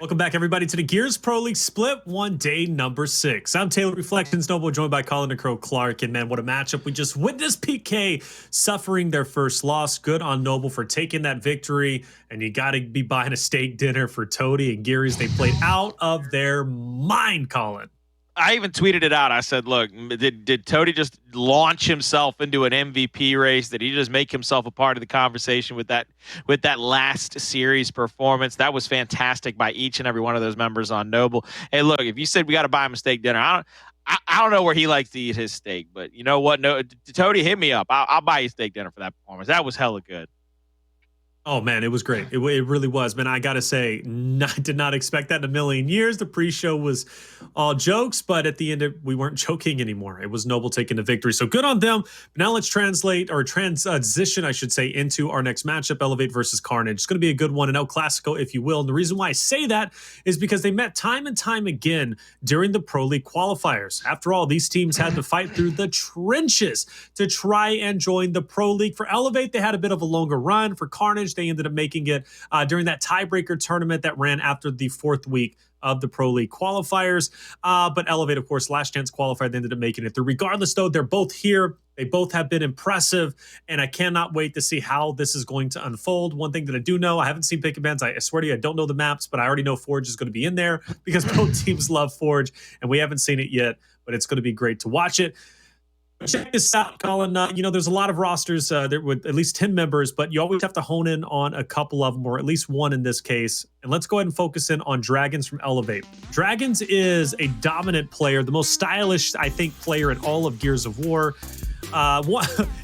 Welcome back, everybody, to the Gears Pro League Split 1 day number 6. I'm Taylor Reflections Noble, joined by Colin and Crow Clark. And man, what a matchup. We just witnessed PK suffering their first loss. Good on Noble for taking that victory. And you got to be buying a steak dinner for Toady and Gears. They played out of their mind, Colin. I even tweeted it out. I said, look, did Toady just launch himself into an MVP race? Did he just make himself a part of the conversation with that last series performance? That was fantastic by each and every one of those members on Noble. Hey, look, if you said we got to buy him a steak dinner, I don't know where he likes to eat his steak, but you know what? No, Toady, hit me up. I'll buy you steak dinner for that performance. That was hella good. Oh, man, it was great. It really was. Man, I got to say, I did not expect that in a million years. The pre-show was all jokes, but at the end, we weren't joking anymore. It was Noble taking the victory. So good on them. But now let's transition, I should say, into our next matchup, Elevate versus Carnage. It's going to be a good one, an El Clasico, if you will. And the reason why I say that is because they met time and time again during the Pro League qualifiers. After all, these teams had to fight through the trenches to try and join the Pro League. For Elevate, they had a bit of a longer run. For Carnage, they ended up making it during that tiebreaker tournament that ran after the 4th week of the Pro League qualifiers. But Elevate, of course, last chance qualified, they ended up making it through. Regardless, though, they're both here. They both have been impressive, and I cannot wait to see how this is going to unfold. One thing that I do know, I haven't seen pick and bans. I swear to you, I don't know the maps, but I already know Forge is going to be in there because both teams love Forge, and we haven't seen it yet, but it's going to be great to watch it. Check this out, Colin. There's a lot of rosters there with at least 10 members, but you always have to hone in on a couple of them, or at least one in this case. And let's go ahead and focus in on Dragonz from Elevate. Dragonz is a dominant player, the most stylish, I think, player in all of Gears of War.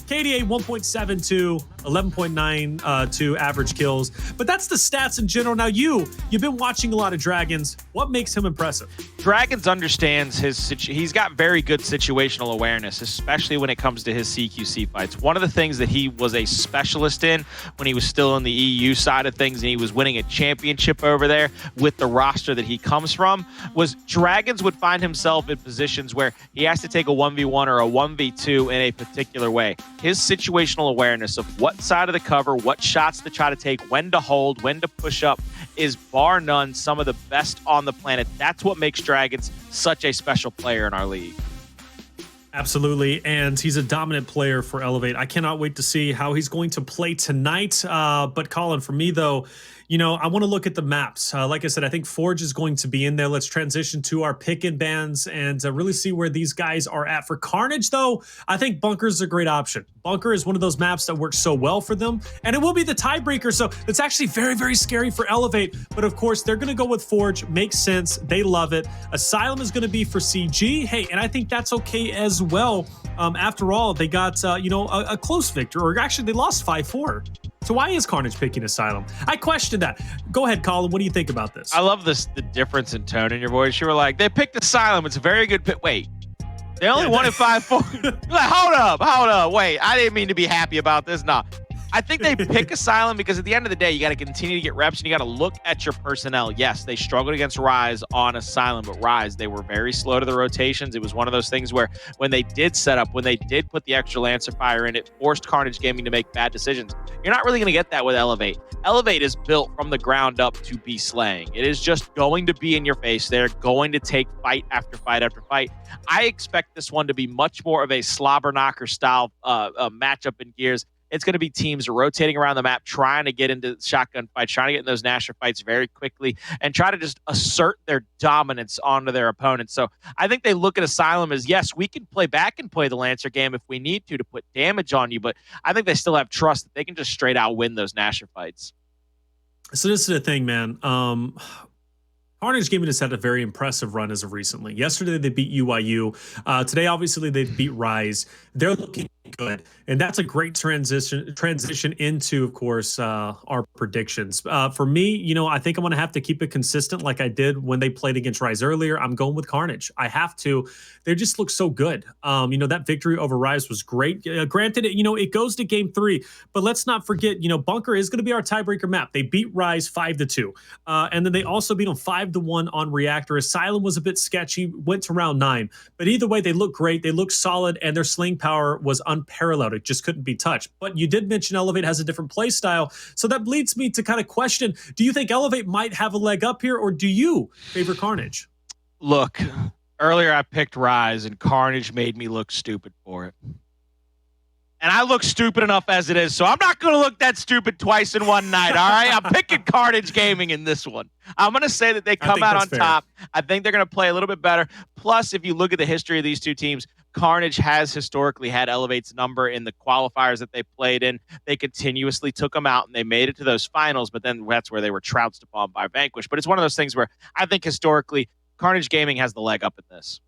KDA 1.72, 11.92 average kills. But that's the stats in general. Now, you've been watching a lot of Dragonz. What makes him impressive? Dragonz understands he's got very good situational awareness, especially when it comes to his CQC fights. One of the things that he was a specialist in when he was still in the EU side of things and he was winning a championship over there with the roster that he comes from was Dragonz would find himself in positions where he has to take a 1v1 or a 1v2 in a particular way. His situational awareness of what side of the cover, what shots to try to take, when to hold, when to push up is bar none some of the best on the planet. That's what makes Dragonz such a special player in our league. Absolutely, and he's a dominant player for Elevate. I cannot wait to see how he's going to play tonight. But Colin, for me though, I want to look at the maps. Like I said, I think Forge is going to be in there. Let's transition to our pick and bans and really see where these guys are at. For Carnage, though, I think Bunker is a great option. Bunker is one of those maps that works so well for them, and it will be the tiebreaker, so it's actually very, very scary for Elevate. But of course, they're going to go with Forge. Makes sense. They love it. Asylum is going to be for CG. Hey, and I think that's okay as well. After all, they got, a close victory, or actually they lost 5-4. So why is Carnage picking Asylum? I question that. Go ahead, Colin. What do you think about this? I love the difference in tone in your voice. You were like, they picked Asylum. It's a very good pick. Wait, they only won at 5-4. You're like, hold up. Wait, I didn't mean to be happy about this. No. I think they pick Asylum because at the end of the day, you got to continue to get reps and you got to look at your personnel. Yes, they struggled against Rise on Asylum, but Rise, they were very slow to the rotations. It was one of those things where when they did set up, when they did put the extra Lancer Fire in, it forced Carnage Gaming to make bad decisions. You're not really going to get that with Elevate. Elevate is built from the ground up to be slaying. It is just going to be in your face. They're going to take fight after fight after fight. I expect this one to be much more of a slobber knocker style matchup in Gears. It's going to be teams rotating around the map, trying to get into shotgun fights, trying to get in those Nasher fights very quickly, and try to just assert their dominance onto their opponents. So I think they look at Asylum as, yes, we can play back and play the Lancer game if we need to put damage on you, but I think they still have trust that they can just straight out win those Nasher fights. So this is the thing, man. Carnage Gaming has had a very impressive run as of recently. Yesterday, they beat UIU. Today, obviously, they beat Rise. They're looking good. And that's a great transition into, of course, our predictions. For me, I think I'm going to have to keep it consistent like I did when they played against Rise earlier. I'm going with Carnage. I have to. They just look so good. That victory over Rise was great. Granted, it goes to game 3, but let's not forget, Bunker is going to be our tiebreaker map. They beat Rise 5-2. And then they also beat them 5-1 on Reactor. Asylum was a bit sketchy, went to round 9. But either way, they look great. They look solid, and their sling power was unparalleled. It just couldn't be touched. But you did mention Elevate has a different play style. So that leads me to kind of question, do you think Elevate might have a leg up here, or do you favor Carnage? Look, earlier I picked Rise, and Carnage made me look stupid for it. And I look stupid enough as it is, so I'm not going to look that stupid twice in one night, all right? I'm picking Carnage Gaming in this one. I'm going to say that they come out on top. I think they're going to play a little bit better. Plus, if you look at the history of these two teams, Carnage has historically had Elevate's number in the qualifiers that they played in. They continuously took them out, and they made it to those finals, but then that's where they were trounced upon by Vanquish. But it's one of those things where I think historically, Carnage Gaming has the leg up in this.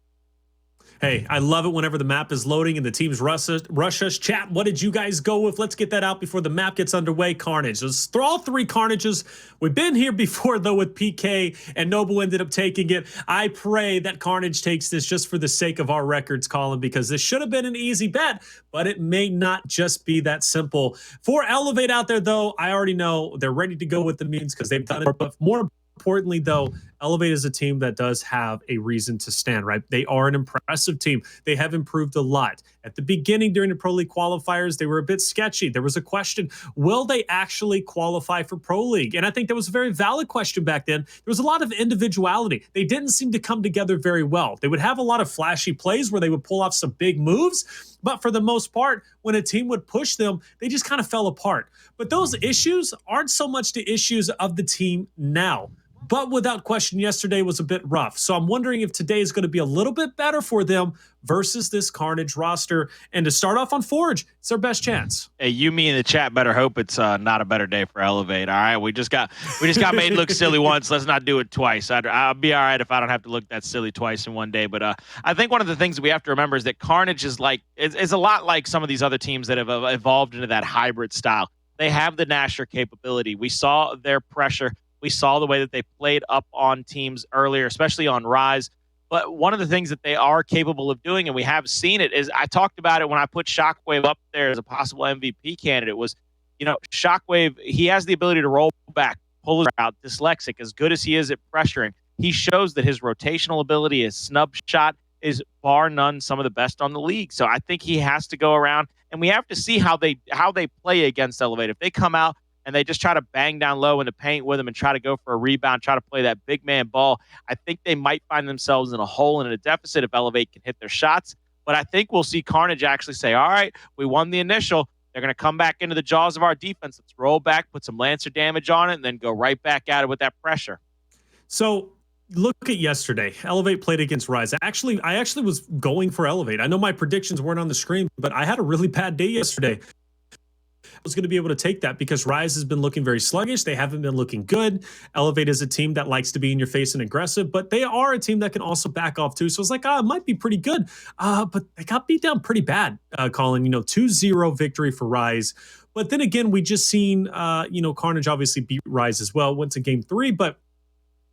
Hey, I love it whenever the map is loading and the teams rush us. Chat, what did you guys go with? Let's get that out before the map gets underway. Carnage. Let's throw all three Carnages. We've been here before, though, with PK, and Noble ended up taking it. I pray that Carnage takes this just for the sake of our records, Colin, because this should have been an easy bet, but it may not just be that simple. For Elevate out there, though, I already know they're ready to go with the means because they've done it, but more importantly, though, Elevate is a team that does have a reason to stand, right? They are an impressive team. They have improved a lot. At the beginning, during the Pro League qualifiers, they were a bit sketchy. There was a question, will they actually qualify for Pro League? And I think that was a very valid question back then. There was a lot of individuality. They didn't seem to come together very well. They would have a lot of flashy plays where they would pull off some big moves, but for the most part, when a team would push them, they just kind of fell apart. But those issues aren't so much the issues of the team now. But without question, yesterday was a bit rough. So I'm wondering if today is going to be a little bit better for them versus this Carnage roster. And to start off on Forge, it's their best chance. Hey, you, me, in the chat better hope it's not a better day for Elevate. All right, we just got made look silly once. Let's not do it twice. I'll be all right if I don't have to look that silly twice in one day. But I think one of the things that we have to remember is that Carnage is a lot like some of these other teams that have evolved into that hybrid style. They have the Nasher capability. We saw their pressure. We saw the way that they played up on teams earlier, especially on Rise. But one of the things that they are capable of doing, and we have seen it, is I talked about it when I put Shockwqve up there as a possible MVP candidate, was, Shockwqve, he has the ability to roll back, pull his out. Dyslexic, as good as he is at pressuring, he shows that his rotational ability, his snub shot, is bar none some of the best on the league. So I think he has to go around, and we have to see how they play against Elevate. If they come out and they just try to bang down low in the paint with him and try to go for a rebound, try to play that big man ball, I think they might find themselves in a hole and in a deficit if Elevate can hit their shots. But I think we'll see Carnage actually say, all right, we won the initial. They're going to come back into the jaws of our defense. Let's roll back, put some Lancer damage on it, and then go right back at it with that pressure. So look at yesterday. Elevate played against Rise. I actually was going for Elevate. I know my predictions weren't on the screen, but I had a really bad day yesterday. Was going to be able to take that because Rise has been looking very sluggish. They haven't been looking good. Elevate is a team that likes to be in your face and aggressive, but they are a team that can also back off too. So it's like, it might be pretty good. But they got beat down pretty bad, Colin. 2-0 victory for Rise. But then again, we just seen, Carnage obviously beat Rise as well. Went to game 3, but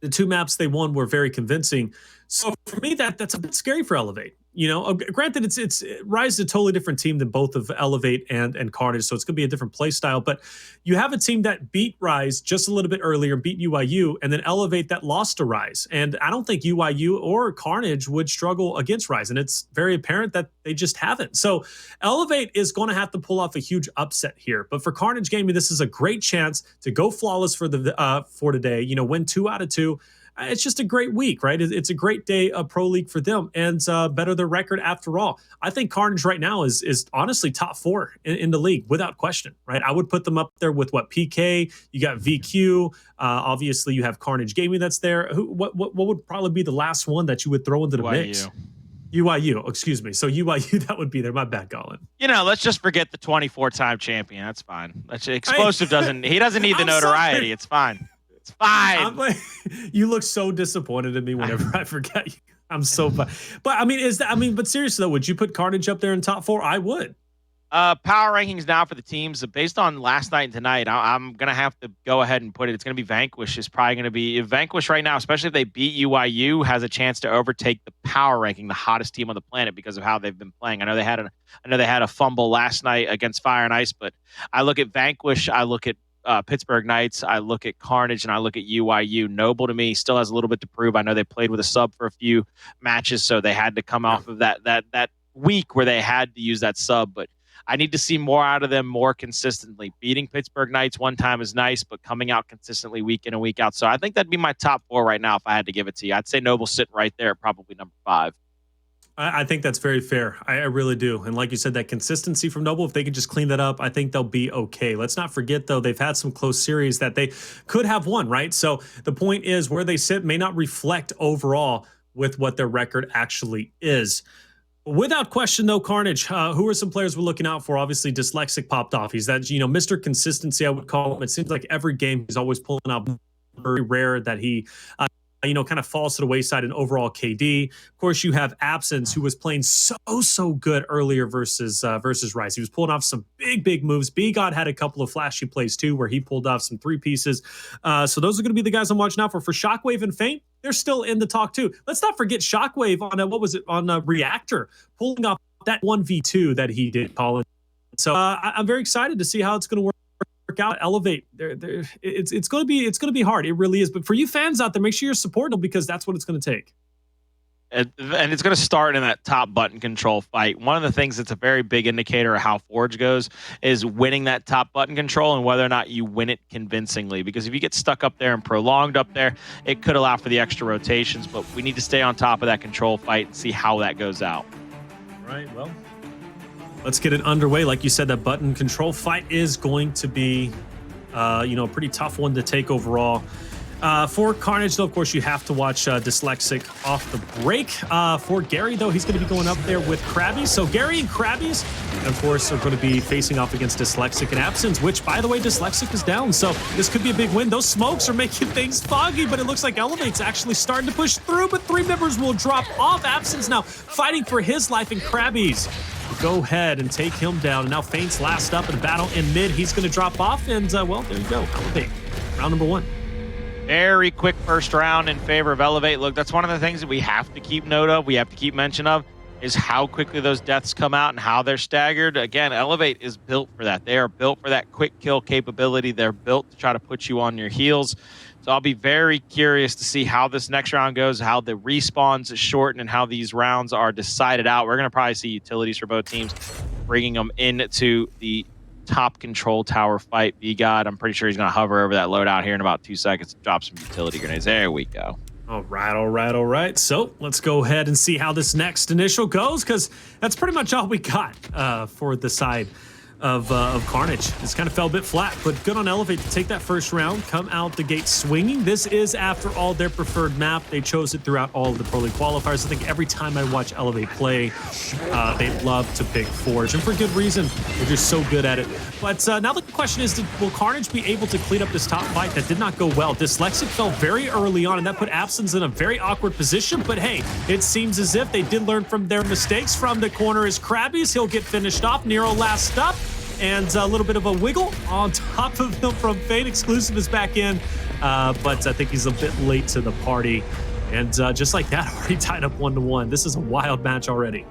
the 2 maps they won were very convincing. So for me, that's a bit scary for Elevate. Granted, it's Rise is a totally different team than both of Elevate and Carnage, so it's going to be a different play style. But you have a team that beat Rise just a little bit earlier, beat UIU, and then Elevate that lost to Rise. And I don't think UIU or Carnage would struggle against Rise, and it's very apparent that they just haven't. So Elevate is going to have to pull off a huge upset here. But for Carnage Gaming, this is a great chance to go flawless for today. Win 2 out of 2. It's just a great week, right? It's a great day of Pro League for them and better their record after all. I think Carnage right now is honestly top 4 in the league without question, right? I would put them up there with PK, you got VQ, obviously you have Carnage Gaming that's there. What would probably be the last one that you would throw into the mix? UIU, excuse me. So UIU, that would be there. My bad, Colin. Let's just forget the 24-time champion. That's fine. Explosive doesn't need the notoriety. Sorry. It's fine. It's fine. You look so disappointed in me whenever I forget you. I'm so fine. But but seriously though, would you put Carnage up there in top 4? I would. Power rankings now for the teams based on last night and tonight. I'm gonna have to go ahead and put it. It's gonna be Vanquish. Is probably gonna be Vanquish right now, especially if they beat UIU, has a chance to overtake the power ranking, the hottest team on the planet because of how they've been playing. I know they had a fumble last night against Fire and Ice, but I look at Vanquish. I look at Pittsburgh Knights, I look at Carnage, and I look at UIU. Noble to me still has a little bit to prove. I know they played with a sub for a few matches, so they had to come off of that week where they had to use that sub. But I need to see more out of them more consistently. Beating Pittsburgh Knights one time is nice, but coming out consistently week in and week out. So I think that'd be my top 4 right now if I had to give it to you. I'd say Noble's sitting right there, probably number 5. I think that's very fair. I really do. And like you said, that consistency from Noble, if they could just clean that up, I think they'll be okay. Let's not forget, though, they've had some close series that they could have won, right? So the point is where they sit may not reflect overall with what their record actually is. Without question, though, Carnage, who are some players we're looking out for? Obviously, Dsylexic popped off. He's that, Mr. Consistency, I would call him. It seems like every game he's always pulling out. Very rare that he kind of falls to the wayside in overall KD. Of course, you have Absenz, who was playing so good earlier versus Rice. He was pulling off some big moves. BGod had a couple of flashy plays too, where he pulled off some 3 pieces. So those are going to be the guys I'm watching out for. For Shockwqve and Feint, they're still in the talk too. Let's not forget Shockwqve on Reactor, pulling off that 1v2 that he did, Colin. So I'm very excited to see how it's going to work out. Elevate, it's going to be hard. It really is. But for you fans out there, make sure you're supporting them, because that's what it's going to take. And it's going to start in that top button control fight. One of the things that's a very big indicator of how Forge goes is winning that top button control, and whether or not you win it convincingly. Because if you get stuck up there and prolonged up there, it could allow for the extra rotations. But we need to stay on top of that control fight and see how that goes out. Right. Well, let's get it underway. Like you said, that button control fight is going to be, a pretty tough one to take overall. For Carnage, though, of course, you have to watch Dsylexic off the break. For Gary, though, he's going to be going up there with Crabyys. So Gary and Crabyys, of course, are going to be facing off against Dsylexic and Absenz, which, by the way, Dsylexic is down. So this could be a big win. Those smokes are making things foggy, but it looks like Elevate's actually starting to push through, but 3 members will drop off. Absenz now fighting for his life, and Crabyys go ahead and take him down. And now Feint's last up in the battle in mid. He's going to drop off, and, well, there you go. Elevate, round number 1. Very quick first round in favor of Elevate. Look, that's one of the things that we have to keep note of. We have to keep mention of is how quickly those deaths come out and how they're staggered. Again, Elevate is built for that. They are built for that quick kill capability. They're built to try to put you on your heels. So I'll be very curious to see how this next round goes, how the respawns shorten, and how these rounds are decided out. We're going to probably see utilities for both teams, bringing them into the top control tower fight. BGod, I'm pretty sure he's going to hover over that loadout here in about 2 seconds and drop some utility grenades. There we go. All right. So let's go ahead and see how this next initial goes, because that's pretty much all we got for the side of Carnage. It's kind of fell a bit flat, but good on Elevate to take that first round, come out the gate swinging. This is, after all, their preferred map. They chose it throughout all of the Pro League qualifiers. I think every time I watch Elevate play, they love to pick Forge, and for good reason. They're just so good at it. But now the question is, will Carnage be able to clean up this top fight that did not go well? Dsylexic fell very early on, and that put Absenz in a very awkward position. But hey, it seems as if they did learn from their mistakes. From the corner is Crabyys. He'll get finished off. Nero last up. And a little bit of a wiggle on top of him from Feint. Exclusive is back in, but I think he's a bit late to the party. And just like that, already tied up 1-1. This is a wild match already.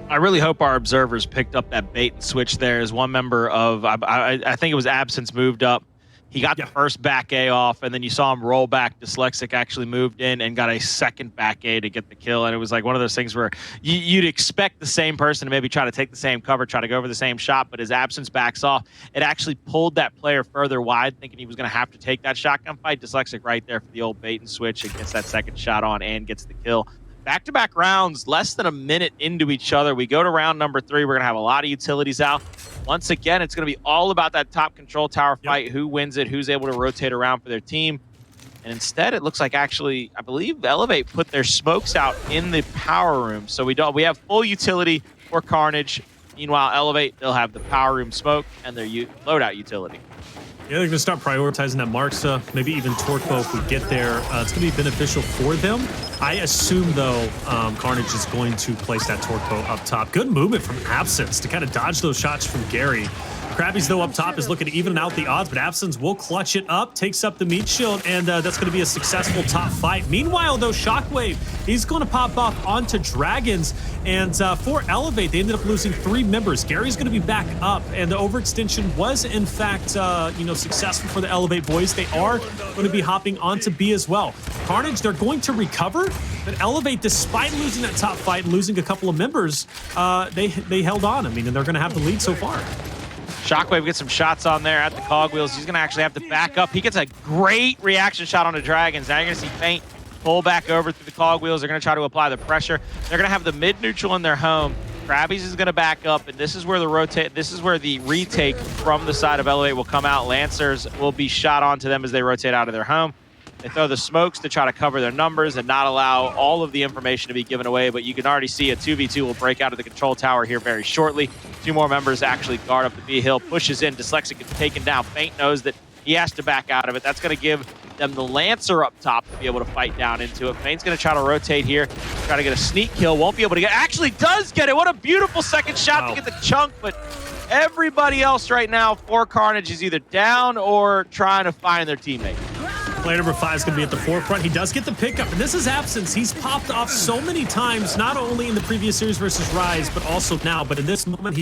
I really hope our observers picked up that bait and switch there. As one member of, I think it was Absenz, moved up. He got the first back A off, and then you saw him roll back. Dsylexic actually moved in and got a second back A to get the kill. And it was like one of those things where you'd expect the same person to maybe try to take the same cover, try to go over the same shot, but as Absenz backs off, it actually pulled that player further wide, thinking he was going to have to take that shotgun fight. Dsylexic right there for the old bait and switch and gets that second shot on and gets the kill. Back-to-back rounds, less than a minute into each other. We go to round number 3. We're going to have a lot of utilities out. Once again, it's going to be all about that top control tower fight. Who wins it, who's able to rotate around for their team. And instead, it looks like actually, I believe Elevate put their smokes out in the power room. So we have full utility for Carnage. Meanwhile, Elevate, they'll have the power room smoke and their loadout utility. Yeah, they're going to start prioritizing that Marksa, maybe even Torquo if we get there. It's going to be beneficial for them. I assume, though, Carnage is going to place that Torquo up top. Good movement from Absenz to kind of dodge those shots from Gary. Crabyys, though, up top is looking to even out the odds, but Absenz will clutch it up, takes up the meat shield, and that's going to be a successful top fight. Meanwhile, though, Shockwqve, he's going to pop off onto Dragonz, and for Elevate, they ended up losing 3 members. Gary's going to be back up, and the overextension was, in fact, successful for the Elevate boys. They are going to be hopping onto B as well. Carnage, they're going to recover, but Elevate, despite losing that top fight and losing a couple of members, they held on. I mean, and they're going to have the lead so far. Shockwqve gets some shots on there at the cogwheels. He's going to actually have to back up. He gets a great reaction shot on the Dragonz. Now you're going to see Feint pull back over through the cogwheels. They're going to try to apply the pressure. They're going to have the mid-neutral in their home. Crabyys is going to back up, and this is where the retake from the side of Elevate will come out. Lancers will be shot onto them as they rotate out of their home. They throw the smokes to try to cover their numbers and not allow all of the information to be given away, but you can already see a 2v2 will break out of the control tower here very shortly. 2 more members actually guard up the B hill, pushes in. Dsylexic gets taken down. Feint knows that he has to back out of it. That's going to give them the Lancer up top to be able to fight down into it. Feint's going to try to rotate here, try to get a sneak kill. Won't be able to get, actually does get it. What a beautiful second shot to get the chunk, but everybody else right now for Carnage is either down or trying to find their teammate. Player number 5 is going to be at the forefront. He does get the pickup, and this is Absenz. He's popped off so many times, not only in the previous series versus Rise, but also now. But in this moment,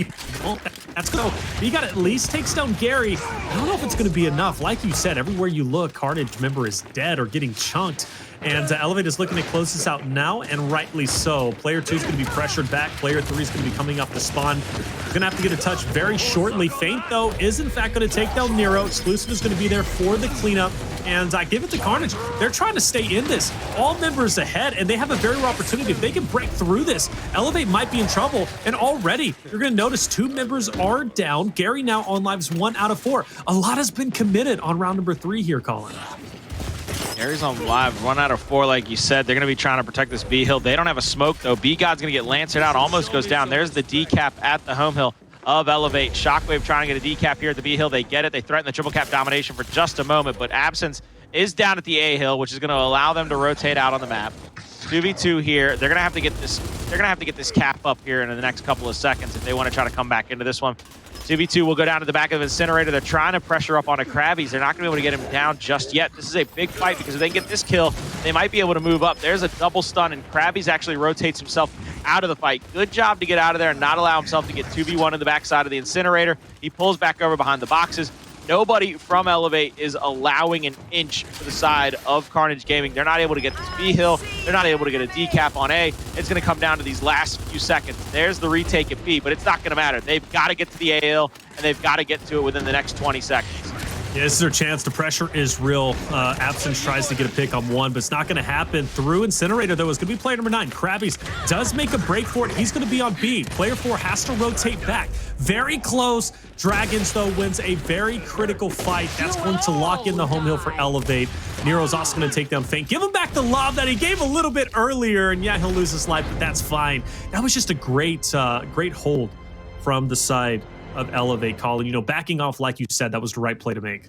that's go. BGod at least takes down Gary. I don't know if it's going to be enough. Like you said, everywhere you look, Carnage member is dead or getting chunked. And Elevate is looking to close this out now, and rightly so. Player 2 is going to be pressured back. Player 3 is going to be coming up the spawn. Going to have to get a touch very shortly. Feint, though, is in fact going to take down Nero. Exclusive is going to be there for the cleanup. And I give it to Carnage. They're trying to stay in this. All members ahead, and they have a very rare opportunity. If they can break through this, Elevate might be in trouble. And already, you're going to notice 2 members are down. Gary now on lives 1 out of 4. A lot has been committed on round number 3 here, Colin. Gary's on live, 1 out of 4, like you said. They're going to be trying to protect this B hill. They don't have a smoke, though. BGod's going to get lancered out, almost goes down. There's the decap at the home hill of Elevate. Shockwqve trying to get a decap here at the B hill. They get it. They threaten the triple cap domination for just a moment, but Absenz is down at the A hill, which is going to allow them to rotate out on the map. 2v2 here. They're going to have to get this. They're going to have to get this cap up here in the next couple of seconds if they want to try to come back into this one. 2v2 will go down to the back of the incinerator. They're trying to pressure up onto Crabyys. They're not going to be able to get him down just yet. This is a big fight because if they get this kill, they might be able to move up. There's a double stun, and Crabyys actually rotates himself out of the fight. Good job to get out of there and not allow himself to get 2v1 in the backside of the incinerator. He pulls back over behind the boxes. Nobody from Elevate is allowing an inch to the side of Carnage Gaming. They're not able to get this B hill. They're not able to get a decap on A. It's going to come down to these last few seconds. There's the retake at B, but it's not going to matter. They've got to get to the A hill, and they've got to get to it within the next 20 seconds. Yeah, this is their chance. The pressure is real. Absenz tries to get a pick on 1, but it's not going to happen. Through Incinerator, though, is going to be player number 9. Crabyys does make a break for it. He's going to be on B. Player 4 has to rotate back. Very close. Dragonz, though, wins a very critical fight. That's going to lock in the home hill for Elevate. Nero's also going to take down Feint. Give him back the lob that he gave a little bit earlier, and yeah, he'll lose his life, but that's fine. That was just a great hold from the side of Elevate, Colin. You know, backing off, like you said, that was the right play to make.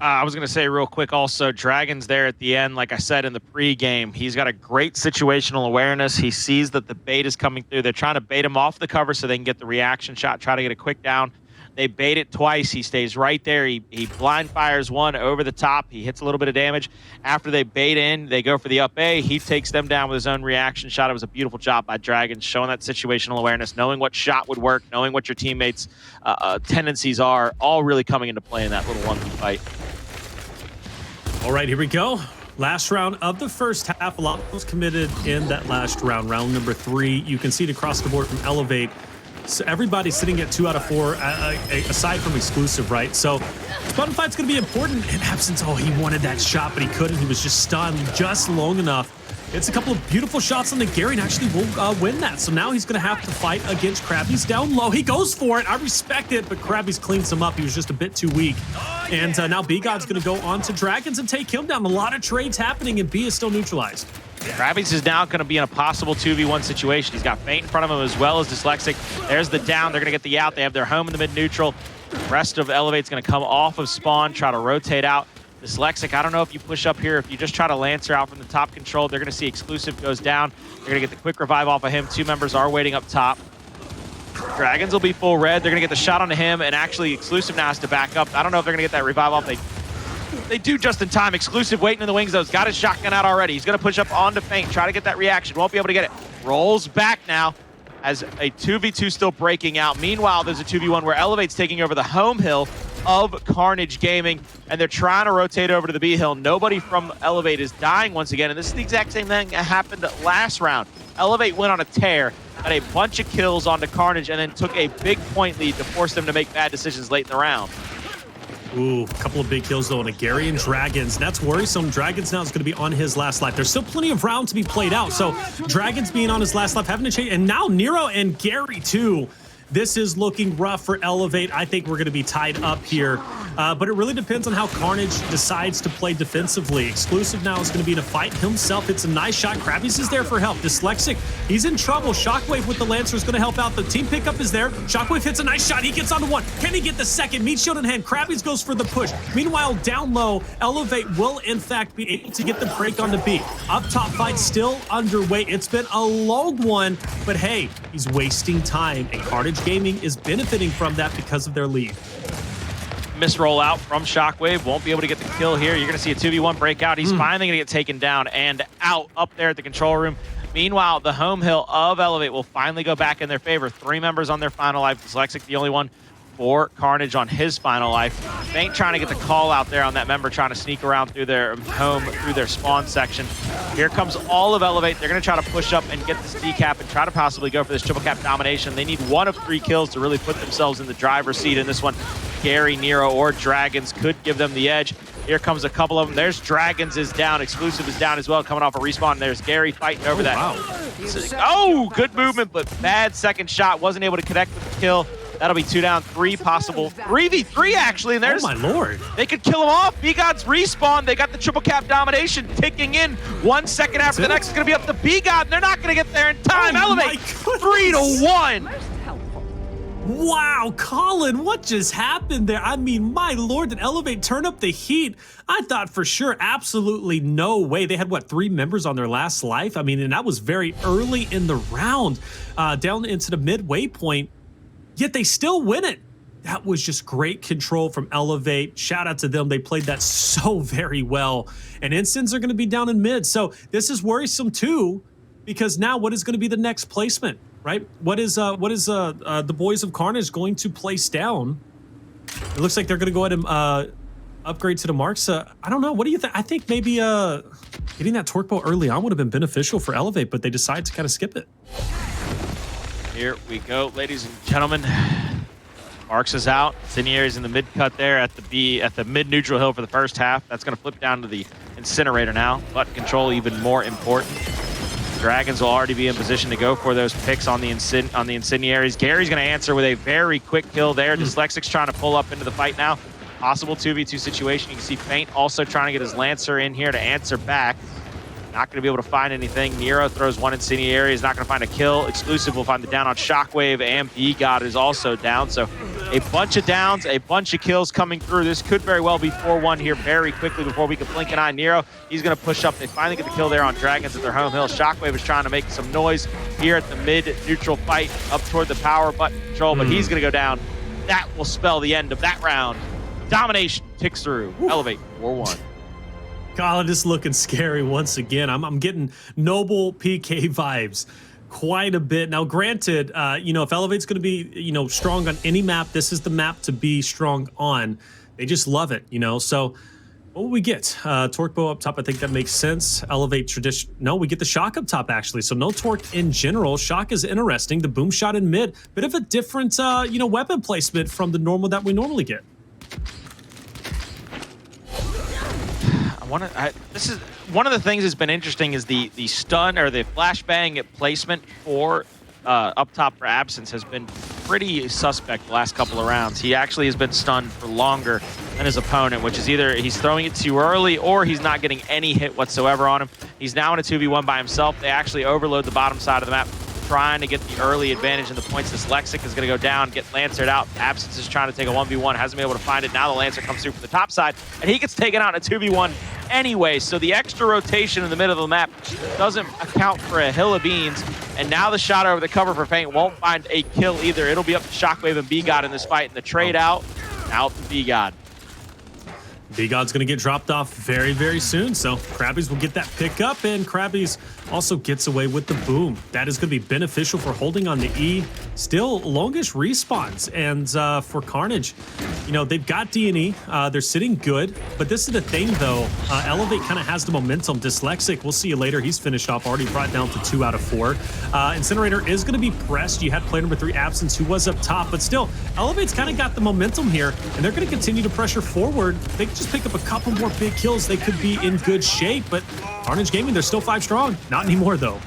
I was going to say real quick also, Dragonz there at the end, like I said in the pregame, he's got a great situational awareness. He sees that the bait is coming through. They're trying to bait him off the cover so they can get the reaction shot, try to get a quick down. They bait it twice. He stays right there. He blind fires 1 over the top. He hits a little bit of damage. After they bait in, they go for the up A. He takes them down with his own reaction shot. It was a beautiful job by Dragonz, showing that situational awareness, knowing what shot would work, knowing what your teammates' tendencies are, all really coming into play in that little 1v fight. All right, here we go. Last round of the first half. A lot was committed in that last round. Round number 3. You can see it across the board from Elevate. So everybody's sitting at 2 out of 4, aside from exclusive, right? So spawn fight's going to be important. And Absenz, oh, he wanted that shot, but he couldn't. He was just stunned just long enough. It's a couple of beautiful shots on the Gary, and actually will win that. So now he's going to have to fight against Crabyys down low. He goes for it. I respect it, but Crabyys cleans him up. He was just a bit too weak. And now BGod's going to go on to Dragonz and take him down. A lot of trades happening, and B is still neutralized. Crabyys is now going to be in a possible 2v1 situation. He's got Feint in front of him as well as Dsylexic. There's the down. They're going to get the out. They have their home in the mid-neutral. The rest of Elevate's going to come off of spawn, try to rotate out. Dsylexic, I don't know if you push up here. If you just try to Lancer out from the top control, they're going to see exclusive goes down. They're going to get the quick revive off of him. 2 members are waiting up top. Dragonz will be full red. They're going to get the shot onto him, and actually Exclusive now has to back up. I don't know if they're going to get that revive off. They do just in time. Exclusive waiting in the wings, though. He's got his shotgun out already. He's going to push up onto Feint, try to get that reaction. Won't be able to get it. Rolls back now as a 2v2 still breaking out. Meanwhile, there's a 2v1 where Elevate's taking over the home hill of Carnage Gaming, and they're trying to rotate over to the B hill. Nobody from Elevate is dying once again, and this is the exact same thing that happened last round. Elevate went on a tear, got a bunch of kills onto Carnage, and then took a big point lead to force them to make bad decisions late in the round. Ooh, a couple of big kills though on a Gary and Dragonz. That's worrisome. Dragonz now is going to be on his last life. There's still plenty of round to be played out. So Dragonz being on his last life, having to change, and now Nero and Gary too. This is looking rough for Elevate. I think we're going to be tied up here. But it really depends on how Carnage decides to play defensively. Exclusive now is going to be in a fight himself. It's a nice shot. Crabyys is there for help. Dyslexic, he's in trouble. Shockwqve with the Lancer is going to help out. The team pickup is there. Shockwqve hits a nice shot. He gets onto one. Can he get the second? Meat shield in hand. Crabyys goes for the push. Meanwhile, down low, Elevate will in fact be able to get the break on the B. Up top fight still underway. It's been a long one, but hey, he's wasting time, and Carnage Gaming is benefiting from that because of their lead. Misroll out from Shockwqve, won't be able to get the kill here. You're going to see a 2v1 breakout. He's finally going to get taken down and out up there at the control room. Meanwhile, the home hill of Elevate will finally go back in their favor. 3 members on their final life. Dyslexic, the only one for Carnage on his final life. Feint trying to get the call out there on that member, trying to sneak around through their home, through their spawn section. Here comes all of Elevate. They're going to try to push up and get this decap and try to possibly go for this triple cap domination. They need 1 of 3 kills to really put themselves in the driver's seat in this one. Gary, Nero, or Dragonz could give them the edge. Here comes a couple of them. There's Dragonz is down. Exclusive is down as well, coming off a respawn. There's Gary fighting over that. Wow. Oh, good movement, but bad second shot. Wasn't able to connect with the kill. That'll be 2 down, 3 possible. 3v3 actually. And there's, oh my lord. They could kill him off. BGod's respawn. They got the triple cap domination ticking in. 1 second after the next is going to be up to BGod, and they're not going to get there in time. Oh Elevate 3-1. Wow, Colin, what just happened there? I mean, my lord, did Elevate turn up the heat? I thought for sure, absolutely no way. They had, what, 3 members on their last life? I mean, and that was very early in the round, down into the midway point, yet they still win it. That was just great control from Elevate. Shout out to them. They played that so very well. And Instants are going to be down in mid. So this is worrisome too, because now what is going to be the next placement? Right? What is the boys of Carnage going to place down? It looks like they're going to go ahead and upgrade to the marks. I don't know. What do you think? I think maybe getting that torque bow early on would have been beneficial for Elevate, but they decided to kind of skip it. Here we go, ladies and gentlemen. Marks is out. Incendiary's in the mid cut there at the mid neutral hill for the first half. That's going to flip down to the incinerator now. Button control even more important. Dragonz will already be in position to go for those picks on the incendiaries. Gary's going to answer with a very quick kill there. Dyslexic's trying to pull up into the fight now. Possible 2v2 situation. You can see Feint also trying to get his Lancer in here to answer back. Not going to be able to find anything. Nero throws 1 incendiary. He's not going to find a kill. Exclusive will find the down on Shockwqve, and BGod is also down. So a bunch of downs, a bunch of kills coming through. This could very well be 4-1 here very quickly before we can blink an eye. Nero, he's going to push up. They finally get the kill there on Dragonz at their home hill. Shockwqve is trying to make some noise here at the mid-neutral fight up toward the power button control, but he's going to go down. That will spell the end of that round. Domination ticks through. Elevate 4-1. Colin, this is looking scary once again. I'm getting Noble PK vibes quite a bit. Now, granted, you know, if Elevate's going to be, you know, strong on any map, this is the map to be strong on. They just love it, you know. So what will we get? Torque bow up top. I think that makes sense. Elevate tradition. No, we get the shock up top, actually. So no torque in general. Shock is interesting. The boom shot in mid. Bit of a different, you know, weapon placement from the normal that we normally get. This is one of the things that's been interesting is the stun or the flashbang placement for up top for Absenz has been pretty suspect the last couple of rounds. He actually has been stunned for longer than his opponent, which is either he's throwing it too early or he's not getting any hit whatsoever on him. He's now in a 2v1 by himself. They actually overload the bottom side of the map, trying to get the early advantage in the points. Dyslexic is going to go down, get Lancered out. Absenz is trying to take a 1v1, hasn't been able to find it. Now the Lancer comes through from the top side, and he gets taken out in a 2v1 anyway, so the extra rotation in the middle of the map doesn't account for a hill of beans. And now the shot over the cover for Feint won't find a kill either. It'll be up to Shockwqve and BGod in this fight, and the trade out to BGod. BGod's going to get dropped off very, very soon, so Crabyys will get that pick up, and Crabyys also gets away with the boom. That is going to be beneficial for holding on the E. Still longish respawns, and for Carnage, you know, they've got D&E. They're sitting good, but this is the thing, though. Elevate kind of has the momentum. Dyslexic, we'll see you later. He's finished off, already brought down to 2 out of 4. Incinerator is going to be pressed. You had player number 3, Absenz, who was up top, but still, Elevate's kind of got the momentum here, and they're going to continue to pressure forward. They can just pick up a couple more big kills. They could be in good shape, but Carnage Gaming, they're still 5 strong. Not anymore, though.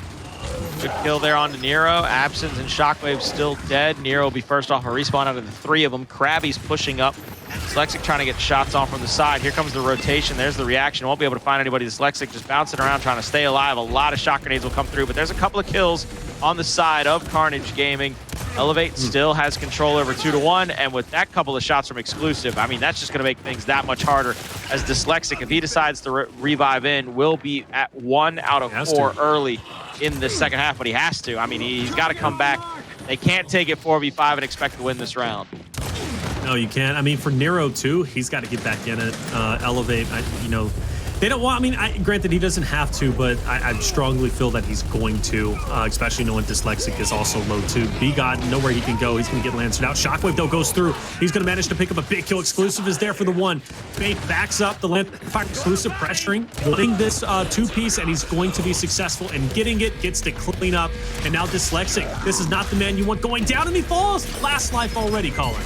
Good kill there on Nero. Absenz and Shockwqve still dead. Nero will be first off a respawn out of the 3 of them. Crabyys pushing up. Dyslexic trying to get shots on from the side. Here comes the rotation. There's the reaction. Won't be able to find anybody. Dyslexic just bouncing around trying to stay alive. A lot of shot grenades will come through, but there's a couple of kills on the side of Carnage Gaming. Elevate still has control over 2-1, and with that couple of shots from Exclusive, I mean, that's just going to make things that much harder, as Dyslexic, if he decides to revive in, will be at 1 out of 4 early in the second half, but he has to. I mean, he's got to come back. They can't take it 4v5 and expect to win this round. No, you can't. I mean, for Nero, too, he's got to get back in it. Elevate, you know, they don't want, I mean, granted, he doesn't have to, but I strongly feel that he's going to, especially knowing Dyslexic is also low, too. BGod, know where he can go. He's going to get lanced out. Shockwqve, though, goes through. He's going to manage to pick up a big kill. Exclusive is there for the 1. Feint backs up. The land fire Exclusive pressuring, holding this 2-piece, and he's going to be successful in getting it. Gets to clean up. And now Dyslexic, this is not the man you want going down, and he falls. Last life already, Colin.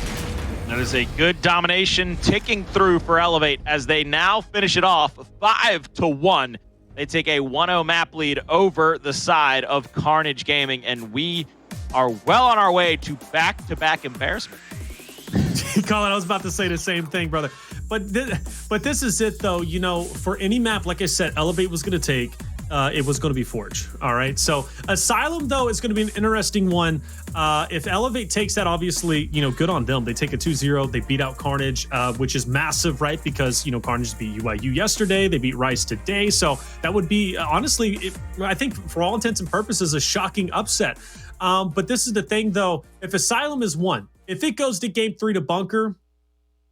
That is a good domination ticking through for Elevate as they now finish it off 5-1. They take a 1-0 map lead over the side of Carnage Gaming, and we are well on our way to back-to-back embarrassment. Colin, I was about to say the same thing, brother. But this is it, though. You know, for any map, like I said, Elevate was going to take. It was going to be Forge. All right. So Asylum, though, is going to be an interesting one. If Elevate takes that, obviously, you know, good on them. They take a 2-0. They beat out Carnage, which is massive, right? Because, you know, Carnage beat UIU yesterday. They beat Rice today. So that would be, honestly, I think for all intents and purposes, a shocking upset. But this is the thing, though. If Asylum is 1, if it goes to game 3 to Bunker,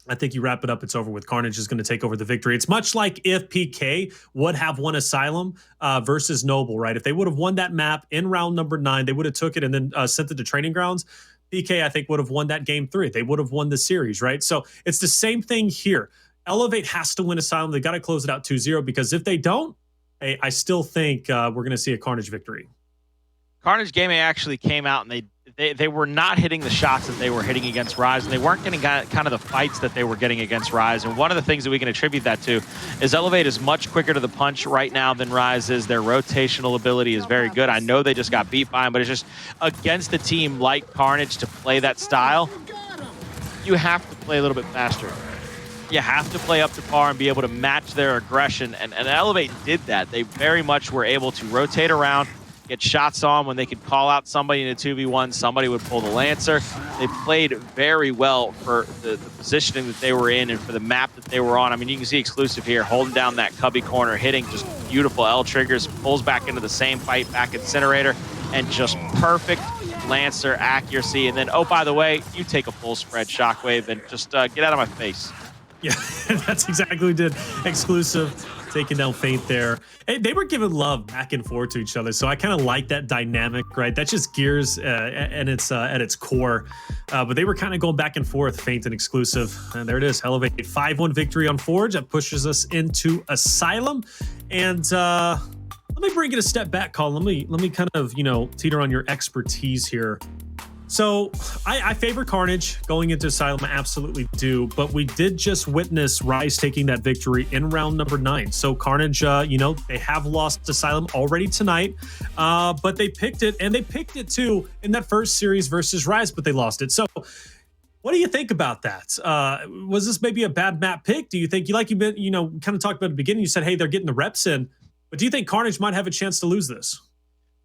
I think you wrap it up. It's over with. Carnage is going to take over the victory. It's much like if PK would have won Asylum versus Noble, right? If they would have won that map in round number 9, they would have took it and then sent it to training grounds. PK, I think, would have won that game 3. They would have won the series, right? So it's the same thing here. Elevate has to win Asylum. They got to close it out 2-0 because if they don't, I still think we're going to see a Carnage victory. Carnage Gaming actually came out and they were not hitting the shots that they were hitting against Rise, and they weren't getting kind of the fights that they were getting against Rise. And one of the things that we can attribute that to is Elevate is much quicker to the punch right now than Rise is. Their rotational ability is very good. I know they just got beat by him, but it's just against a team like Carnage to play that style, you have to play a little bit faster. You have to play up to par and be able to match their aggression, and Elevate did that. They very much were able to rotate around, get shots on when they could call out somebody in a 2v1, somebody would pull the Lancer. They played very well for the positioning that they were in and for the map that they were on. I mean, you can see Exclusive here holding down that cubby corner, hitting just beautiful L triggers, pulls back into the same fight, back Incinerator, and just perfect Lancer accuracy. And then, oh, by the way, you take a full spread Shockwqve and just get out of my face. Yeah, that's exactly what we did. Exclusive taking down Feint there. Hey, they were giving love back and forth to each other, so I kind of like that dynamic, right? That's just Gears and it's at its core. But they were kind of going back and forth, Feint and Exclusive. And there it is, Elevate 5-1 victory on Forge. That pushes us into Asylum. And let me bring it a step back, Colin. Let me kind of, you know, teeter on your expertise here. So I favor Carnage going into Asylum, I absolutely do, but we did just witness Rise taking that victory in round number 9. So Carnage, you know, they have lost Asylum already tonight, but they picked it, and they picked it too in that first series versus Rise, but they lost it. So what do you think about that? Was this maybe a bad map pick? Do you think, you kind of talked about at the beginning, you said, hey, they're getting the reps in, but do you think Carnage might have a chance to lose this?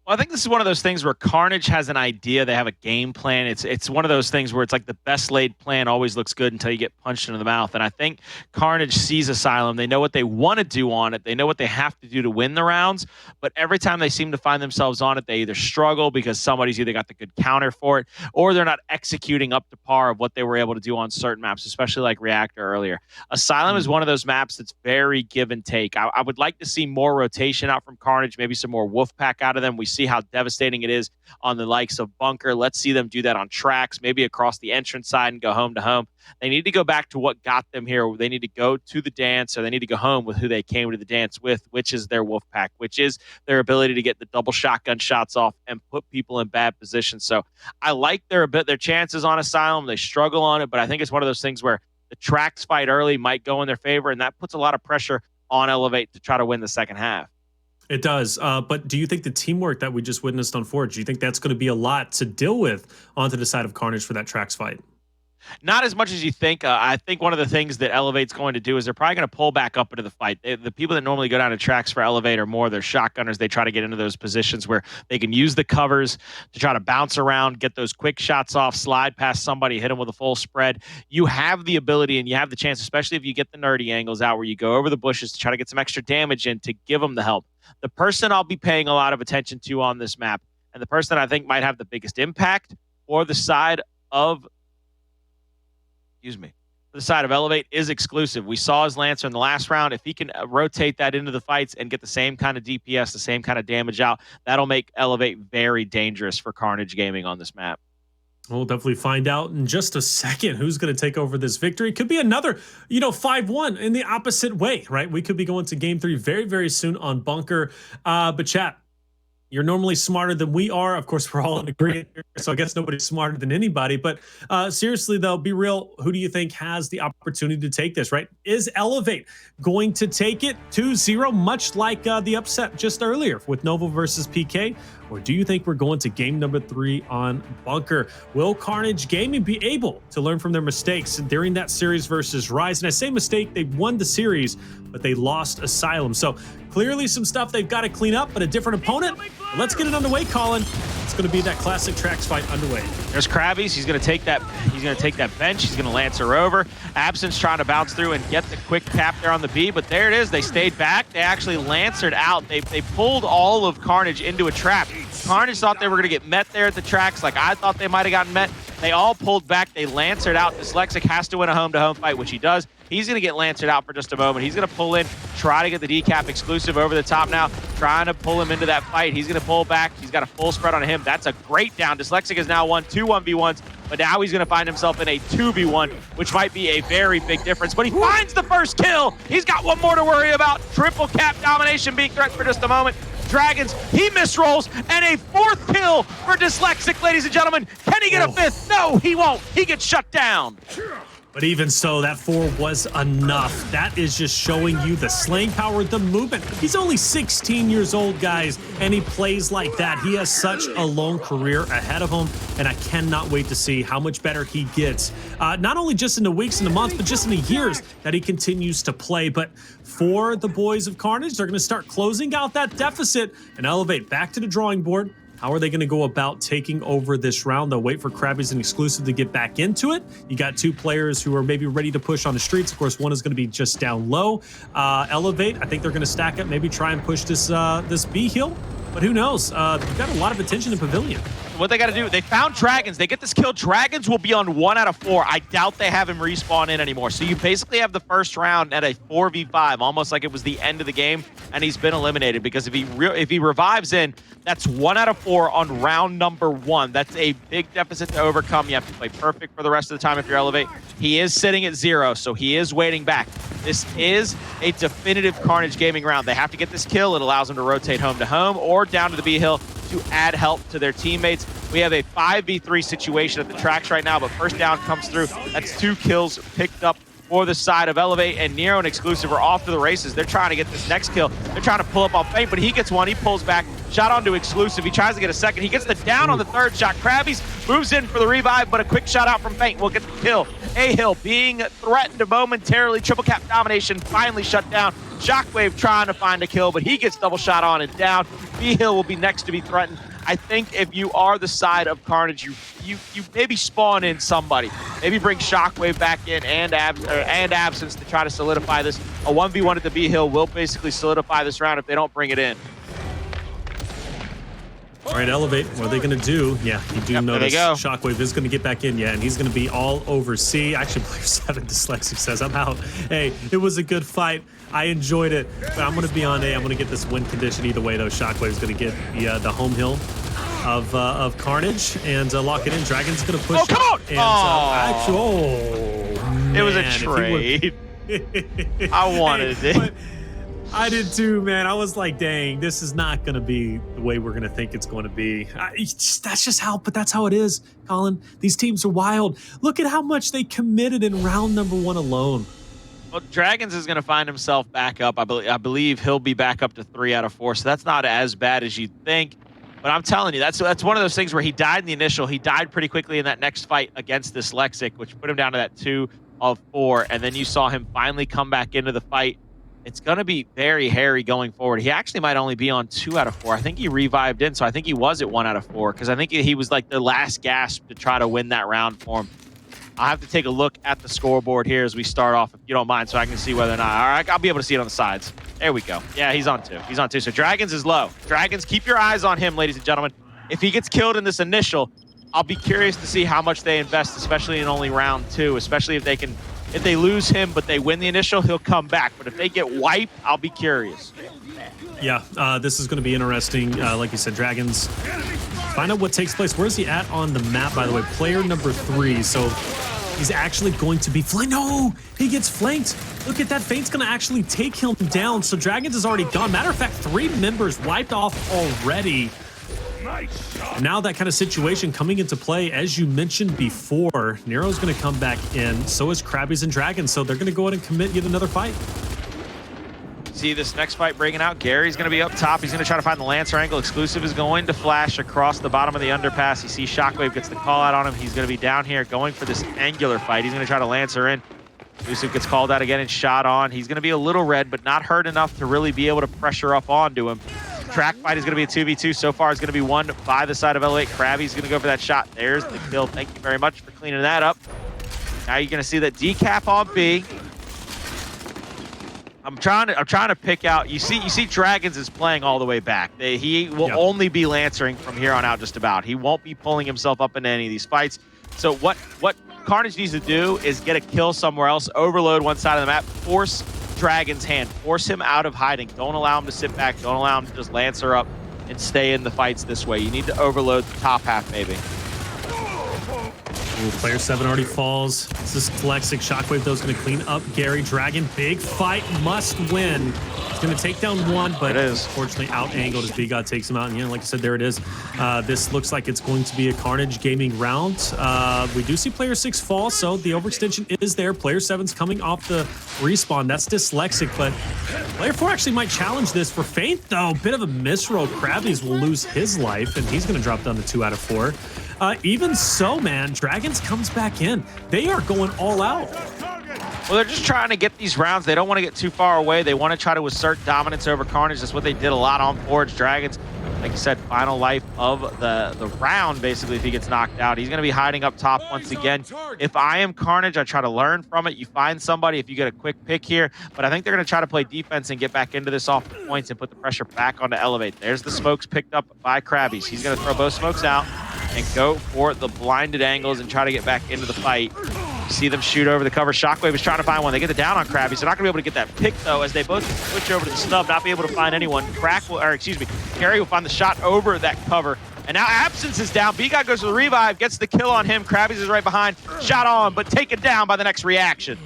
Well, I think this is one of those things where Carnage has an idea. They have a game plan. It's one of those things where it's like the best laid plan always looks good until you get punched into the mouth. And I think Carnage sees Asylum. They know what they want to do on it. They know what they have to do to win the rounds. But every time they seem to find themselves on it, they either struggle because somebody's either got the good counter for it, or they're not executing up to par of what they were able to do on certain maps, especially like Reactor earlier. Asylum is one of those maps that's very give and take. I would like to see more rotation out from Carnage, maybe some more wolf pack out of them. We see how devastating it is on the likes of Bunker. Let's see them do that on tracks, maybe across the entrance side and go home to home. They need to go back to what got them here. They need to go to the dance, or they need to go home with who they came to the dance with, which is their wolf pack, which is their ability to get the double shotgun shots off and put people in bad positions. So I like their chances on Asylum. They struggle on it, but I think it's one of those things where the tracks fight early might go in their favor, and that puts a lot of pressure on Elevate to try to win the second half. It does. But do you think the teamwork that we just witnessed on Forge, do you think that's going to be a lot to deal with onto the side of Carnage for that tracks fight? Not as much as you think. I think one of the things that Elevate's going to do is they're probably going to pull back up into the fight. The people that normally go down to tracks for Elevate are more their shotgunners. They try to get into those positions where they can use the covers to try to bounce around, get those quick shots off, slide past somebody, hit them with a full spread. You have the ability and you have the chance, especially if you get the nerdy angles out where you go over the bushes to try to get some extra damage in to give them the help. The person I'll be paying a lot of attention to on this map, and the person I think might have the biggest impact for the side of the side of Elevate is Exclusive. We saw his Lancer in the last round. If he can rotate that into the fights and get the same kind of DPS, the same kind of damage out, that'll make Elevate very dangerous for Carnage Gaming on this map. We'll definitely find out in just a second who's going to take over this victory. Could be another, 5-1 in the opposite way, right? We could be going to game 3 very, very soon on Bunker. But chat, you're normally smarter than we are. Of course, we're all in agreement here, so I guess nobody's smarter than anybody. But seriously, though, be real. Who do you think has the opportunity to take this, right? Is Elevate going to take it 2-0, much like the upset just earlier with Nova versus PK? Or do you think we're going to game number 3 on Bunker? Will Carnage Gaming be able to learn from their mistakes during that series versus Rise? And I say mistake, they won the series, but they lost Asylum. So clearly some stuff they've got to clean up, but a different opponent. Let's get it underway, Colin. It's going to be that classic tracks fight underway. There's Crabyys. He's going to take that. He's going to take that bench. He's going to Lancer over. Absenz trying to bounce through and get the quick tap there on the B, but there it is. They stayed back. They actually Lancered out. They pulled all of Carnage into a trap. Carnage thought they were going to get met there at the tracks, like I thought they might have gotten met. They all pulled back. They Lancered out. Dsylexic has to win a home-to-home fight, which he does. He's going to get Lancered out for just a moment. He's going to pull in, try to get the decap Exclusive over the top now, trying to pull him into that fight. He's going to pull back. He's got a full spread on him. That's a great down. Dsylexic has now won 2 1v1s, but now he's going to find himself in a 2v1, which might be a very big difference. But he finds the first kill. He's got one more to worry about. Triple cap domination being threatened for just a moment. Dragonz, he misrolls, and a 4th kill for Dsylexic, ladies and gentlemen. Can he get a 5th? No, he won't. He gets shut down. But even so, that 4 was enough. That is just showing you the slaying power, the movement. He's only 16 years old, guys, and he plays like that. He has such a long career ahead of him, and I cannot wait to see how much better he gets. Not only just in the weeks and the months, but just in the years that he continues to play. But for the boys of Carnage, they're going to start closing out that deficit and Elevate back to the drawing board. How are they going to go about taking over this round? They'll wait for Crabyys and Exclusive to get back into it. You got 2 players who are maybe ready to push on the streets. Of course, one is going to be just down low. Elevate, I think they're going to stack up, maybe try and push this this B hill. But who knows? You've got a lot of attention in Pavilion. What they got to do, they found Dragonz. They get this kill. Dragonz will be on 1 out of 4. I doubt they have him respawn in anymore. So you basically have the first round at a 4v5, almost like it was the end of the game, and he's been eliminated because if he revives in, that's 1 out of 4 on round number 1. That's a big deficit to overcome. You have to play perfect for the rest of the time if you're Elevate. He is sitting at 0, so he is waiting back. This is a definitive Carnage Gaming round. They have to get this kill. It allows them to rotate home to home or down to the B hill to add help to their teammates. We have a 5v3 situation at the tracks right now, but first down comes through. That's 2 kills picked up for the side of Elevate, and Nero and Exclusive are off to the races. They're trying to get this next kill. They're trying to pull up on Feint, but he gets one. He pulls back. Shot onto Exclusive. He tries to get a second. He gets the down on the third shot. Crabyys moves in for the revive, but a quick shot out from Feint will get the kill. A-Hill being threatened momentarily. Triple cap domination finally shut down. Shockwqve trying to find a kill, but he gets double shot on and down. B-Hill will be next to be threatened. I think if you are the side of Carnage, you maybe spawn in somebody. Maybe bring Shockwqve back in and Absenz to try to solidify this. A 1v1 at the B-Hill will basically solidify this round if they don't bring it in. All right, Elevate, what are they going to do? Yeah, you do notice Shockwqve is going to get back in, yeah, and he's going to be all over C. Actually, player 7, Dsylexic says, I'm out. Hey, it was a good fight. I enjoyed it, but I'm going to be on A. I'm going to get this win condition either way, though. Shockwqve is going to get the home hill of Carnage and lock it in. Dragon's going to push. Oh, come on! And, it was a trade. I wanted it. I did too, man. I was like, dang, this is not going to be the way we're going to think it's going to be. That's how it is, Colin. These teams are wild. Look at how much they committed in round number 1 alone. Well, Dragonz is going to find himself back up. I believe he'll be back up to 3 out of 4, so that's not as bad as you'd think. But I'm telling you, that's one of those things where he died in the initial. He died pretty quickly in that next fight against Dsylexic, which put him down to that 2 of 4, and then you saw him finally come back into the fight. It's going to be very hairy going forward. He actually might only be on 2 out of 4. I think he revived in, so I think he was at 1 out of 4 because I think he was like the last gasp to try to win that round for him. I'll have to take a look at the scoreboard here as we start off, if you don't mind, so I can see whether or not. All right, I'll be able to see it on the sides. There we go. Yeah, he's on 2. He's on 2. So Dragonz is low. Dragonz, keep your eyes on him, ladies and gentlemen. If he gets killed in this initial, I'll be curious to see how much they invest, especially in only round 2, especially if they can. If they lose him, but they win the initial, he'll come back. But if they get wiped, I'll be curious. Yeah, this is going to be interesting. Like you said, Dragonz. Find out what takes place. Where's he at on the map, by the way? Player number 3. So he's actually going to be flanked. No, he gets flanked. Look at that. Feint's going to actually take him down. So Dragonz is already gone. Matter of fact, 3 members wiped off already. Now that kind of situation coming into play, as you mentioned before, Nero's going to come back in. So is Crabyys and Dragonz. So they're going to go ahead and commit yet another fight. See this next fight breaking out. Gary's going to be up top. He's going to try to find the Lancer angle. Exclusive is going to flash across the bottom of the underpass. You see Shockwqve gets the call out on him. He's going to be down here going for this angular fight. He's going to try to Lancer in. Exclusive gets called out again and shot on. He's going to be a little red, but not hurt enough to really be able to pressure up onto him. Track fight is going to be a 2v2. So far, it's going to be 1 by the side of Elevate. Craby's going to go for that shot. There's the kill. Thank you very much for cleaning that up. Now you're going to see that decap on B. I'm trying to pick out. You see Dragonz is playing all the way back. He will only be lancering from here on out just about. He won't be pulling himself up into any of these fights. So what Carnage needs to do is get a kill somewhere else, overload one side of the map, force Dragon's hand, force him out of hiding. Don't allow him to sit back. Don't allow him to just lancer up and stay in the fights this way. You need to overload the top half, maybe. Ooh, player 7 already falls. This is Dsylexic. Shockwqve, though, is going to clean up Gary. Dragon, big fight, must win. He's going to take down 1, but unfortunately out-angled as BGod takes him out. And yeah, like I said, there it is. This looks like it's going to be a Carnage gaming round. We do see player 6 fall, so the overextension is there. Player 7's coming off the respawn. That's Dsylexic, but player 4 actually might challenge this. For Feint, though, bit of a misroll. Crabyys will lose his life, and he's going to drop down to 2 out of 4. Even so, man, Dragonz comes back in. They are going all out. Well, they're just trying to get these rounds. They don't want to get too far away. They want to try to assert dominance over Carnage. That's what they did a lot on Forge. Dragonz, like you said, final life of the round, basically, if he gets knocked out. He's going to be hiding up top once again. If I am Carnage, I try to learn from it. You find somebody if you get a quick pick here. But I think they're going to try to play defense and get back into this off the points and put the pressure back onto Elevate. There's the smokes picked up by Crabyys. He's going to throw both smokes out and go for the blinded angles and try to get back into the fight. You see them shoot over the cover. Shockwqve is trying to find one. They get the down on Crabyys. They're not going to be able to get that pick, though, as they both switch over to the snub, not be able to find anyone. Gary will find the shot over that cover. And now Absenz is down. BGod goes to the revive, gets the kill on him. Crabyys is right behind. Shot on, but taken down by the next reaction.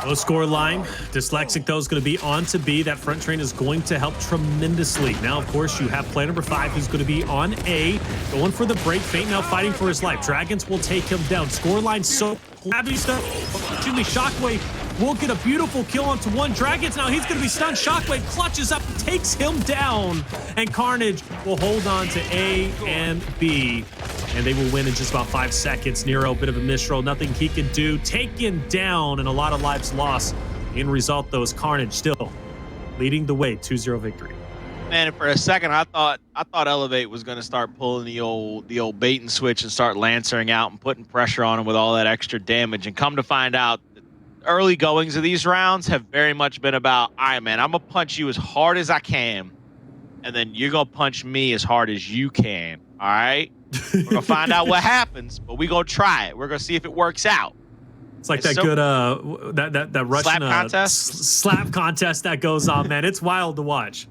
Low score line. Dyslexic, though, is going to be on to B. That front train is going to help tremendously. Now, of course, you have player number 5, who's going to be on A, going for the break. Feint now fighting for his life. Dragonz will take him down. Score line so Crabyys, Shockwqve will get a beautiful kill onto one. Dragonz, now he's going to be stunned. Shockwqve clutches up, takes him down. And Carnage will hold on to A and B. And they will win in just about 5 seconds. Nero, a bit of a misroll, nothing he can do. Taken down and a lot of lives lost. In result, though, is Carnage still leading the way, 2-0 victory. Man, for a second, I thought Elevate was going to start pulling the old bait and switch and start lancering out and putting pressure on him with all that extra damage. And come to find out, the early goings of these rounds have very much been about, all right, man, I'm going to punch you as hard as I can, and then you're going to punch me as hard as you can, all right? We're going to find out what happens, but we're going to try it. We're going to see if it works out. It's like good that Russian slap contest? Slap contest that goes on, man. It's wild to watch.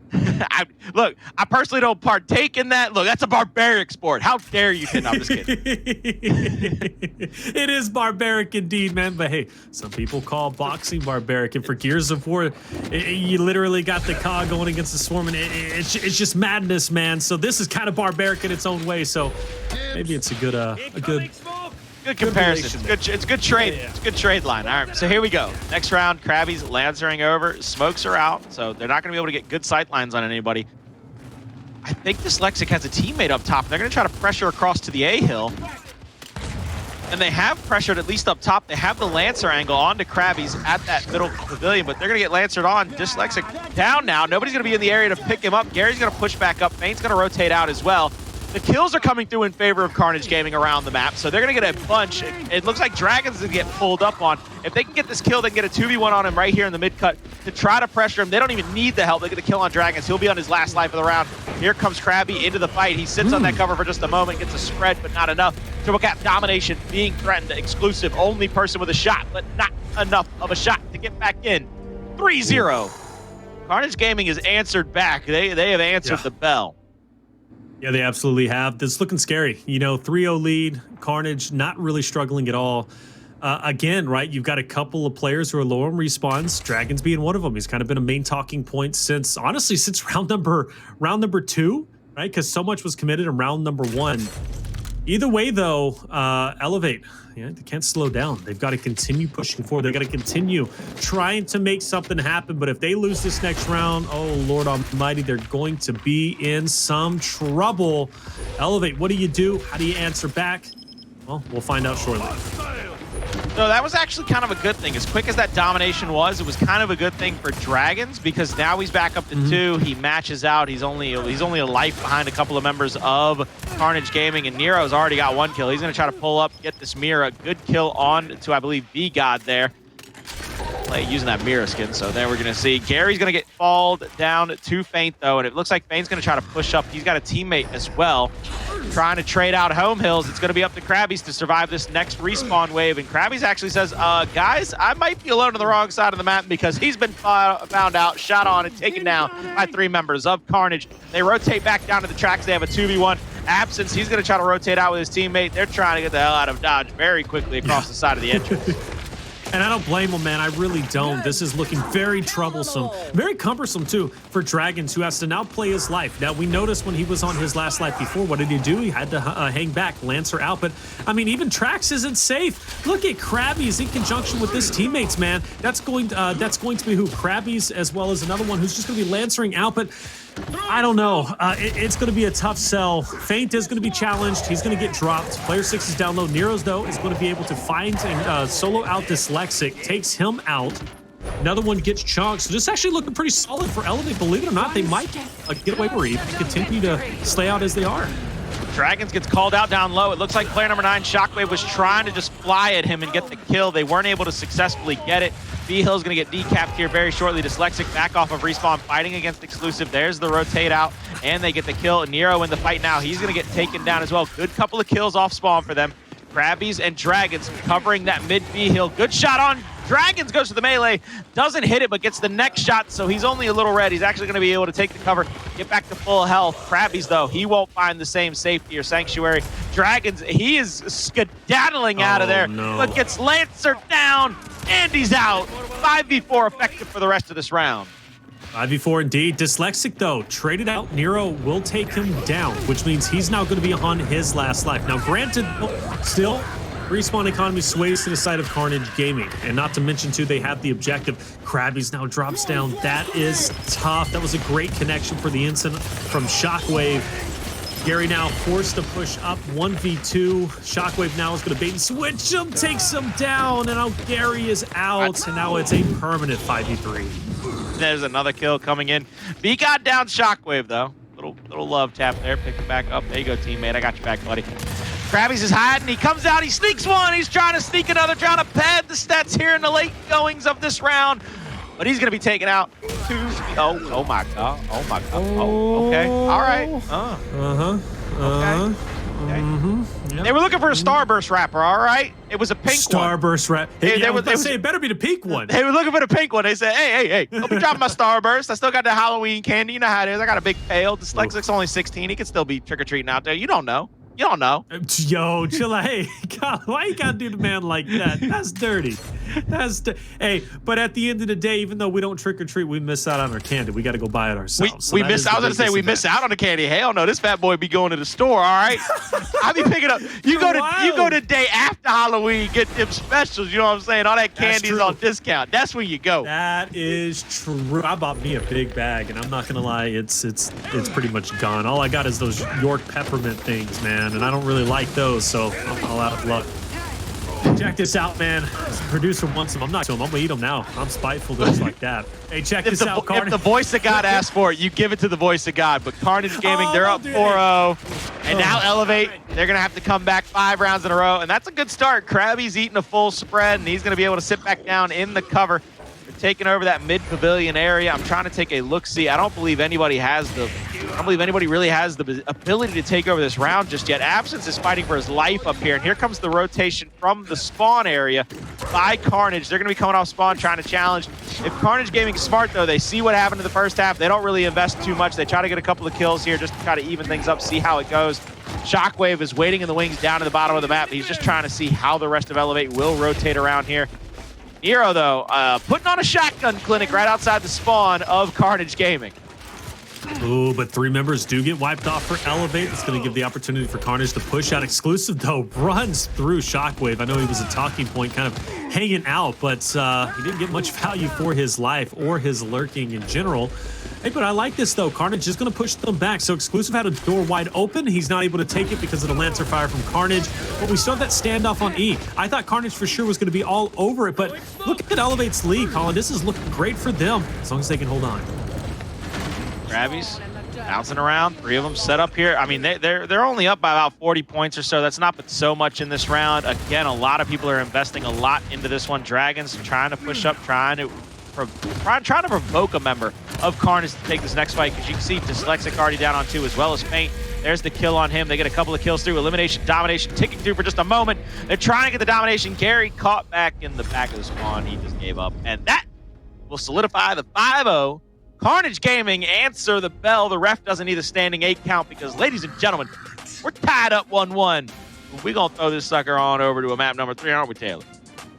Look, I personally don't partake in that. Look, that's a barbaric sport. How dare you? No, I'm just kidding. It is barbaric indeed, man. But hey, some people call boxing barbaric. And for Gears of War, you literally got the COG going against the Swarm, and it's just madness, man. So this is kind of barbaric in its own way. So maybe it's a good Good comparison. It's good trade. Yeah. It's a good trade line. All right, so here we go. Next round, Crabyys lancering over. Smokes are out, so they're not going to be able to get good sight lines on anybody. I think Dyslexic has a teammate up top. They're going to try to pressure across to the A hill. And they have pressured at least up top. They have the Lancer angle onto Crabyys at that middle pavilion, but they're going to get Lancered on. Dyslexic down now. Nobody's going to be in the area to pick him up. Gary's going to push back up. Feint's going to rotate out as well. The kills are coming through in favor of Carnage Gaming around the map, so they're going to get a bunch. It looks like Dragonz is going to get pulled up on. If they can get this kill, they can get a 2v1 on him right here in the mid-cut to try to pressure him. They don't even need the help. They get the kill on Dragonz. He'll be on his last life of the round. Here comes Craby into the fight. He sits on that cover for just a moment, gets a spread, but not enough. Triple cap domination being threatened. Exclusive, only person with a shot, but not enough of a shot to get back in. 3-0. Carnage Gaming has answered back. They have answered the bell. Yeah, they absolutely have. This is looking scary. You know, 3-0 lead. Carnage not really struggling at all. Again, right, you've got a couple of players who are low on respawns. Dragonz being one of them. He's kind of been a main talking point since, honestly, since round number 2, right? Because so much was committed in round number 1. Either way, though, Elevate, yeah, they can't slow down. They've got to continue pushing forward. They've got to continue trying to make something happen. But if they lose this next round, oh, Lord Almighty, they're going to be in some trouble. Elevate, what do you do? How do you answer back? Well, we'll find out shortly. So that was actually kind of a good thing. As quick as that domination was, it was kind of a good thing for Dragonz because now he's back up to 2. He matches out. He's only a life behind a couple of members of Carnage Gaming, and Nero's already got 1 kill. He's going to try to pull up, get this Mira. Good kill on to, I believe, BGod there. Using that Mira skin, so there we're going to see. Gary's going to get falled down to Feint, though, and it looks like Feint's going to try to push up. He's got a teammate as well, trying to trade out home hills. It's going to be up to Crabyys to survive this next respawn wave, and Crabyys actually says, guys, I might be alone on the wrong side of the map because he's been found out, shot on, and taken down by 3 members of Carnage. They rotate back down to the tracks. They have a 2v1. Absenz, he's going to try to rotate out with his teammate. They're trying to get the hell out of Dodge very quickly across the side of the entrance. And I don't blame him, man. I really don't. This is looking very troublesome, very cumbersome, too, for Dragonz, who has to now play his life. Now, we noticed when he was on his last life before, what did he do? He had to hang back, Lancer out. But, I mean, even Trax isn't safe. Look at Crabyys in conjunction with his teammates, man. That's going to be who? Crabyys, as well as another one who's just going to be Lancering out. But I don't know. It's going to be a tough sell. Feint is going to be challenged. He's going to get dropped. Player 6 is down low. Nero's, though, is going to be able to find and solo out Dyslexic. Takes him out. Another one gets chunked. So this actually looking pretty solid for Elevate. Believe it or not, they might get away with it. Continue to slay out as they are. Dragonz gets called out down low. It looks like player number 9, Shockwqve, was trying to just fly at him and get the kill. They weren't able to successfully get it. B-Hill's going to get decapped here very shortly. Dyslexic back off of respawn, fighting against Exclusive. There's the rotate out, and they get the kill. Nero in the fight now. He's going to get taken down as well. Good couple of kills off spawn for them. Crabyys and Dragonz covering that mid B-Hill. Good shot on Dragonz, goes to the melee. Doesn't hit it, but gets the next shot, so he's only a little red. He's actually going to be able to take the cover, get back to full health. Crabyys, though, he won't find the same safety or sanctuary. Dragonz, he is skedaddling out of there, no. but gets Lancer down. And he's out. 5v4 effective for the rest of this round. 5v4 indeed. Dyslexic, though, traded out. Nero will take him down, which means he's now going to be on his last life. Now, granted, still, respawn economy sways to the side of Carnage Gaming. And not to mention, too, they have the objective. Crabyys now drops down. That is tough. That was a great connection for the instant from Shockwqve. Gary now forced to push up 1v2. Shockwqve now is going to bait and switch him, takes him down, and now Gary is out, and now it's a permanent 5v3. There's another kill coming in. BGod down Shockwqve, though. Little love tap there. Pick it back up. There you go, teammate. I got your back, buddy. Crabyys is hiding. He comes out. He sneaks one. He's trying to sneak another, trying to pad the stats here in the late goings of this round. But he's going to be taken out. Oh my God. Oh, my God. Oh, okay. All right. Okay. They were looking for a Starburst wrapper, all right? It was a pink Starburst wrapper. Hey, they say it better be the pink one. They were looking for the pink one. They said, hey, don't be dropping my Starburst. I still got the Halloween candy. You know how it is. I got a big pail. Dyslexic's only 16. He could still be trick-or-treating out there. You don't know. You don't know. Yo, chill out. Hey, God, why you gotta do the man like that? That's dirty. Hey, but at the end of the day, even though we don't trick or treat, we miss out on our candy. We got to go buy it ourselves. I was gonna say we miss out on the candy. Hell no, this fat boy be going to the store. All right, I be picking up. You go to day after Halloween, get them specials. You know what I'm saying? All that candy is on discount. That's where you go. That is true. I bought me a big bag, and I'm not gonna lie, it's pretty much gone. All I got is those York peppermint things, man, and I don't really like those, so I'm all out of luck. Check this out, man. This producer wants them. I'm not to him. I'm gonna eat them now. I'm spiteful to us like that. Hey, check this out, Carnage. If the voice of God asks for it, you give it to the voice of God. But Carnage Gaming, they're up 4-0. And now Elevate, they're gonna have to come back 5 rounds in a row. And that's a good start. Crabyys eating a full spread, and he's gonna be able to sit back down in the cover. They're taking over that mid-pavilion area. I'm trying to take a look-see. I don't believe anybody really has the ability to take over this round just yet. Absenz is fighting for his life up here, and here comes the rotation from the spawn area by Carnage. They're going to be coming off spawn trying to challenge. If Carnage Gaming is smart, though, they see what happened in the first half. They don't really invest too much. They try to get a couple of kills here just to try to even things up, see how it goes. Shockwqve is waiting in the wings down to the bottom of the map. He's just trying to see how the rest of Elevate will rotate around here. Nero, though, putting on a shotgun clinic right outside the spawn of Carnage Gaming. Ooh, but 3 members do get wiped off for Elevate. It's going to give the opportunity for Carnage to push out. Exclusive, though, runs through Shockwqve. I know he was a talking point, kind of hanging out, but he didn't get much value for his life or his lurking in general. Hey, but I like this, though. Carnage is going to push them back. So Exclusive had a door wide open. He's not able to take it because of the Lancer fire from Carnage. But we still have that standoff on E. I thought Carnage for sure was going to be all over it. But look at Elevate's lead, Colin. This is looking great for them as long as they can hold on. Crabyys bouncing around. 3 of them set up here. I mean, they're only up by about 40 points or so. That's not but so much in this round. Again, a lot of people are investing a lot into this one. Dragonz trying to push up, trying to provoke a member of Carnage to take this next fight, because you can see Dyslexic already down on 2 as well as Paint. There's the kill on him. They get a couple of kills through. Elimination, domination, ticking through for just a moment. They're trying to get the domination. Gary caught back in the back of the spawn. He just gave up. And that will solidify the 5-0. Carnage Gaming answer the bell. The ref doesn't need a standing 8 count because, ladies and gentlemen, we're tied up 1-1. We're going to throw this sucker on over to a map number 3, aren't we, Taylor?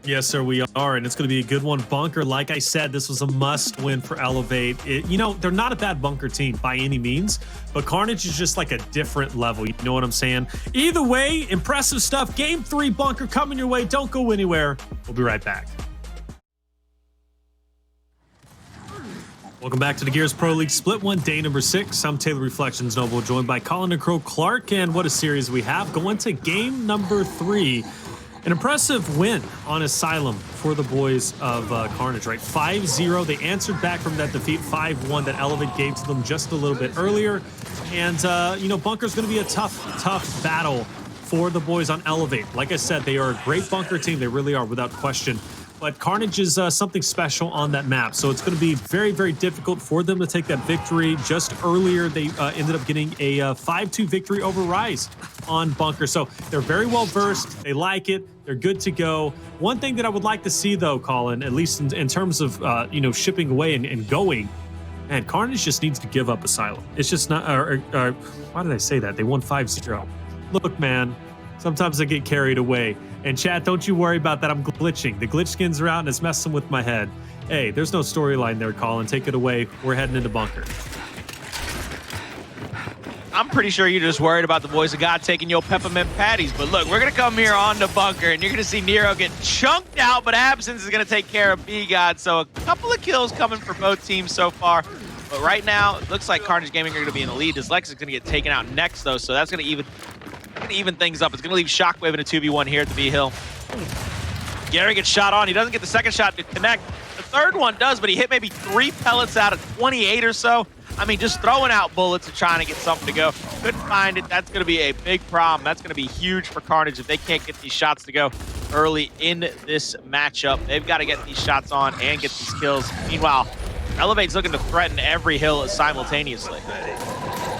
Yes, sir, we are, and it's going to be a good one. Bunker, like I said, this was a must-win for Elevate. You know, they're not a bad bunker team by any means, but Carnage is just like a different level. You know what I'm saying? Either way, impressive stuff. Game 3 bunker coming your way. Don't go anywhere. We'll be right back. Welcome back to the Gears Pro League Split 1, day number 6. I'm Taylor Reflections Noble, joined by Colin and Crow Clark, and what a series we have. Going to game number 3. An impressive win on Asylum for the boys of Carnage, right? 5-0. They answered back from that defeat 5-1 that Elevate gave to them just a little bit earlier. And, you know, Bunker's going to be a tough battle for the boys on Elevate. Like I said, they are a great bunker team. They really are, without question. But Carnage is something special on that map. So it's going to be very, very difficult for them to take that victory. Just earlier, they ended up getting a 5-2 victory over Rise on Bunker. So they're very well versed. They like it. They're good to go. One thing that I would like to see, though, Colin, at least in terms of, you know, shipping away and going, man, Carnage just needs to give up Asylum. It's just not, why did I say that? They won 5-0. Look, man, sometimes I get carried away. And chat, don't you worry about that. I'm glitching. The glitch skins are out and it's messing with my head. Hey, there's no storyline there, Colin. Take it away. We're heading into bunker. I'm pretty sure you're just worried about the boys of God taking your peppermint patties. But look, we're going to come here on the bunker, and you're going to see Nero get chunked out, but Absenz is going to take care of BGod. So a couple of kills coming for both teams so far. But right now, it looks like Carnage Gaming are going to be in the lead. Dsylexic is going to get taken out next, though, so that's going to even things up. It's going to leave Shockwqve in a 2v1 here at the B Hill. Gary gets shot on. He doesn't get the second shot to connect. The third one does, but he hit maybe 3 pellets out of 28 or so. I mean, just throwing out bullets and trying to get something to go. Couldn't find it. That's going to be a big problem. That's going to be huge for Carnage if they can't get these shots to go early in this matchup. They've got to get these shots on and get these kills. Meanwhile, Elevate's looking to threaten every hill simultaneously.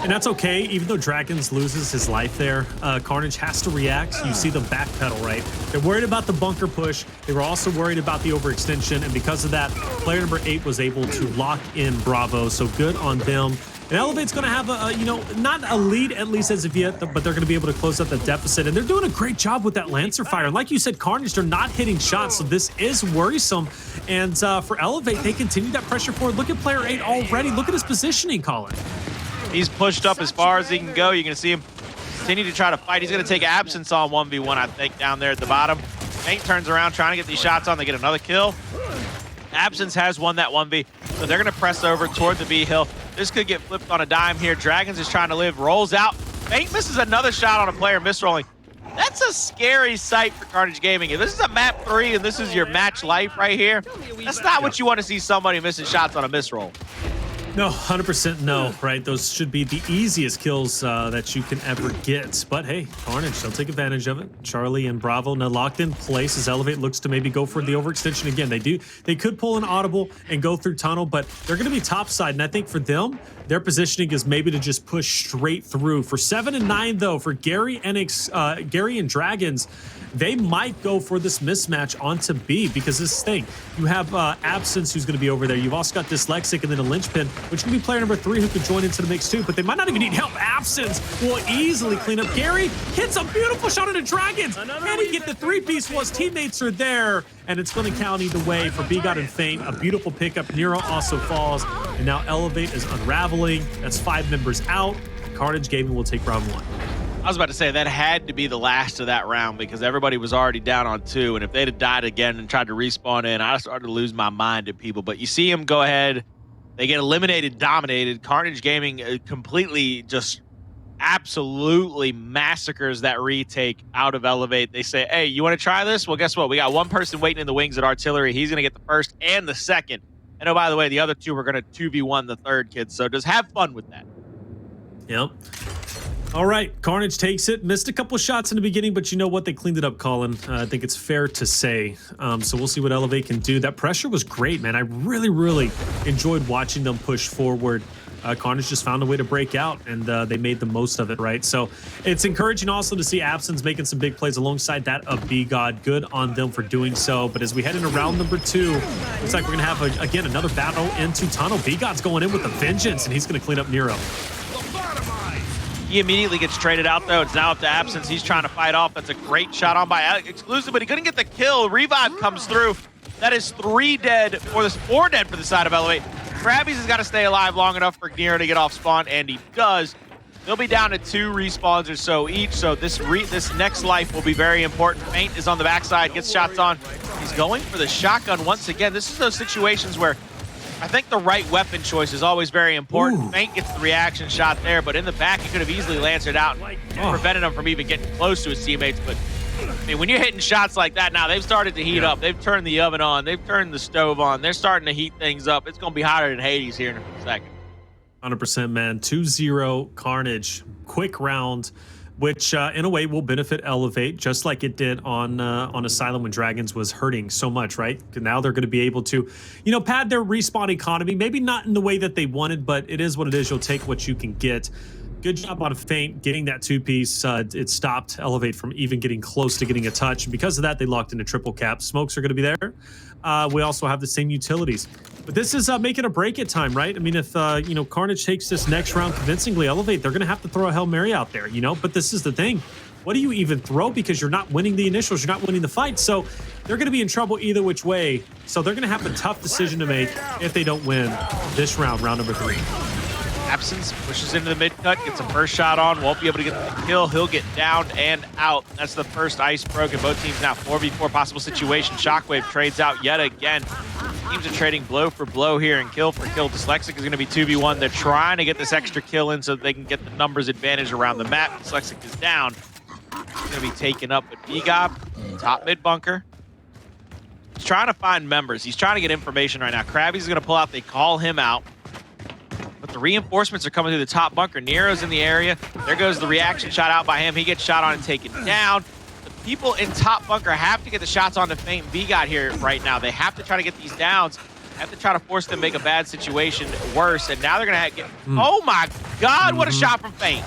And that's okay, even though Dragonz loses his life there, Carnage has to react. You see them backpedal, right? They're worried about the bunker push. They were also worried about the overextension, and because of that, player number 8 was able to lock in Bravo, so good on them. And Elevate's going to have a, you know, not a lead at least as of yet, but they're going to be able to close out the deficit. And they're doing a great job with that Lancer fire. And like you said, Carnage, they're not hitting shots, so this is worrisome. And for Elevate, they continue that pressure forward. Look at player 8 already. Look at his positioning, Colin. He's pushed up as far as he can go. You're going to see him continue to try to fight. He's going to take Absenz on 1v1, I think, down there at the bottom. Feint turns around trying to get these shots on. They get another kill. Absenz has won that 1v, so they're going to press over toward the B Hill. This could get flipped on a dime here. Dragonz is trying to live, rolls out. Feint misses another shot on a player misrolling. That's a scary sight for Carnage Gaming. If this is a map 3 and this is your match life right here, that's not what you want to see somebody missing shots on a misroll. No, 100% no, right? Those should be the easiest kills that you can ever get. But hey, Carnage, they'll take advantage of it. Charlie and Bravo now locked in place as Elevate looks to maybe go for the overextension again. They could pull an audible and go through tunnel, but they're going to be topside. And I think for them, their positioning is maybe to just push straight through. For 7 and 9, though, for Gary and Dragonz, they might go for this mismatch onto B because this thing, you have Absenz who's going to be over there. You've also got Dyslexic and then a linchpin, which can be player number 3 who could join into the mix too, but they might not even need help. Absenz will easily clean up. Gary hits a beautiful shot into Dragonz. Can he get the 3-piece? Well, his teammates are there, and it's going to count either way for BGod and Feint. A beautiful pickup. Nero also falls, and now Elevate is unraveling. That's 5 members out. Carnage Gaming will take round 1. I was about to say that had to be the last of that round because everybody was already down on 2, and if they'd have died again and tried to respawn in, I started to lose my mind at people. But you see him go ahead, they get eliminated, dominated. Carnage Gaming completely just absolutely massacres that retake out of Elevate. They say, hey, you want to try this? Well, guess what? We got one person waiting in the wings at artillery. He's going to get the first and the second. And oh, by the way, the other 2 were going to 2v1 the third, kids. So just have fun with that. Yep. All right, Carnage takes it. Missed a couple of shots in the beginning, but you know what? They cleaned it up, Colin. I think it's fair to say. So we'll see what Elevate can do. That pressure was great, man. I really, really enjoyed watching them push forward. Carnage just found a way to break out, and they made the most of it, right? So it's encouraging also to see Absenz making some big plays alongside that of BGod. Good on them for doing so. But as we head into round number 2, looks like we're going to have, again, another battle into tunnel. BGod's going in with a vengeance, and he's going to clean up Nero. He immediately gets traded out, though. It's now up to Absenz. He's trying to fight off. That's a great shot on by Exclusive, but he couldn't get the kill. Revive comes through. That is 3 dead, or this 4 dead for the side of Elevate. Crabyys has got to stay alive long enough for Nero to get off spawn, and he does. They'll be down to 2 respawns or so each, so this next life will be very important. Feint is on the backside, gets shots on. He's going for the shotgun once again. This is those situations where I think the right weapon choice is always very important. Feint gets the reaction shot there, but in the back, he could have easily lancered out and prevented him from even getting close to his teammates. But I mean, when you're hitting shots like that now, they've started to heat up. They've turned the oven on. They've turned the stove on. They're starting to heat things up. It's going to be hotter than Hades here in a second. 100%, man. 2-0 Carnage. Quick round, which in a way will benefit Elevate, just like it did on Asylum when Dragonz was hurting so much, right? Now they're going to be able to, you know, pad their respawn economy. Maybe not in the way that they wanted, but it is what it is. You'll take what you can get. Good job on Feint getting that 2-piece. It stopped Elevate from even getting close to getting a touch. And because of that, they locked into triple cap. Smokes are going to be there. We also have the same utilities. But this is make it or break it time, right? I mean, if, you know, Carnage takes this next round convincingly, Elevate, they're going to have to throw a Hail Mary out there, you know? But this is the thing. what do you even throw? Because you're not winning the initials, you're not winning the fight. So they're going to be in trouble either which way. So they're going to have a tough decision to make if they don't win this round, round number 3. Absenz pushes into the mid-cut, gets a first shot on, won't be able to get the kill. He'll get down and out. That's the first ice broken. Both teams now 4v4 possible situation. Shockwqve trades out yet again. Teams are trading blow for blow here and kill for kill. Dsylexic is going to be 2v1. They're trying to get this extra kill in so they can get the numbers advantage around the map. Dsylexic is down. He's going to be taken up with BGod, top mid bunker. He's trying to find members. He's trying to get information right now. Crabyys is going to pull out. They call him out. But the reinforcements are coming through the top bunker. Nero's in the area. There goes the reaction shot out by him. He gets shot on and taken down. The people in top bunker have to get the shots on to Feint and BGod here right now. They have to try to get these downs. Have to try to force them to make a bad situation worse. And now they're going to get... Oh my God, what a shot from Feint.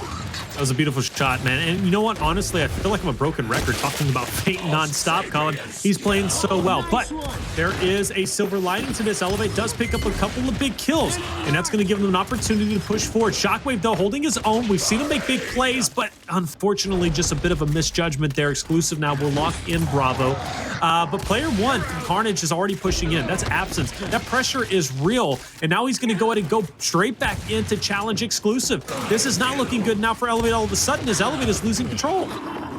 That was a beautiful shot, man. And you know what? Honestly, I feel like I'm a broken record talking about Feint nonstop, Colin. He's playing so well. But there is a silver lining to this. Elevate does pick up a couple of big kills, and that's going to give them an opportunity to push forward. Shockwqve, though, holding his own. We've seen him make big plays, but unfortunately, just a bit of a misjudgment there. Exclusive now will lock in Bravo. But player 1 from Carnage is already pushing in. That's Absenz. That pressure is real, and now he's going to go ahead and go straight back into challenge Exclusive. This is not looking good now for Elevate all of a sudden as Elevate is losing control.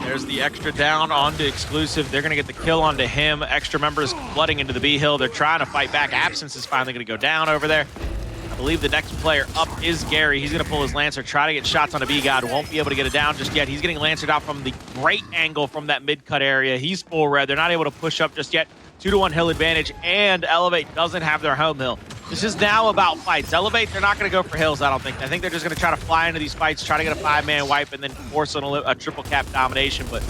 There's the extra down onto Exclusive. They're going to get the kill onto him. Extra members flooding into the B hill. They're trying to fight back. Absenz is finally going to go down over there. I believe the next player up is Gary. He's going to pull his Lancer, try to get shots on a BGod. Won't be able to get it down just yet. He's getting Lancered out from the great angle from that mid-cut area. He's full red. They're not able to push up just yet. 2-to-1 hill advantage, and Elevate doesn't have their home hill. This is now about fights. Elevate, they're not going to go for hills, I don't think. I think they're just going to try to fly into these fights, try to get a 5-man wipe, and then force a triple cap domination. But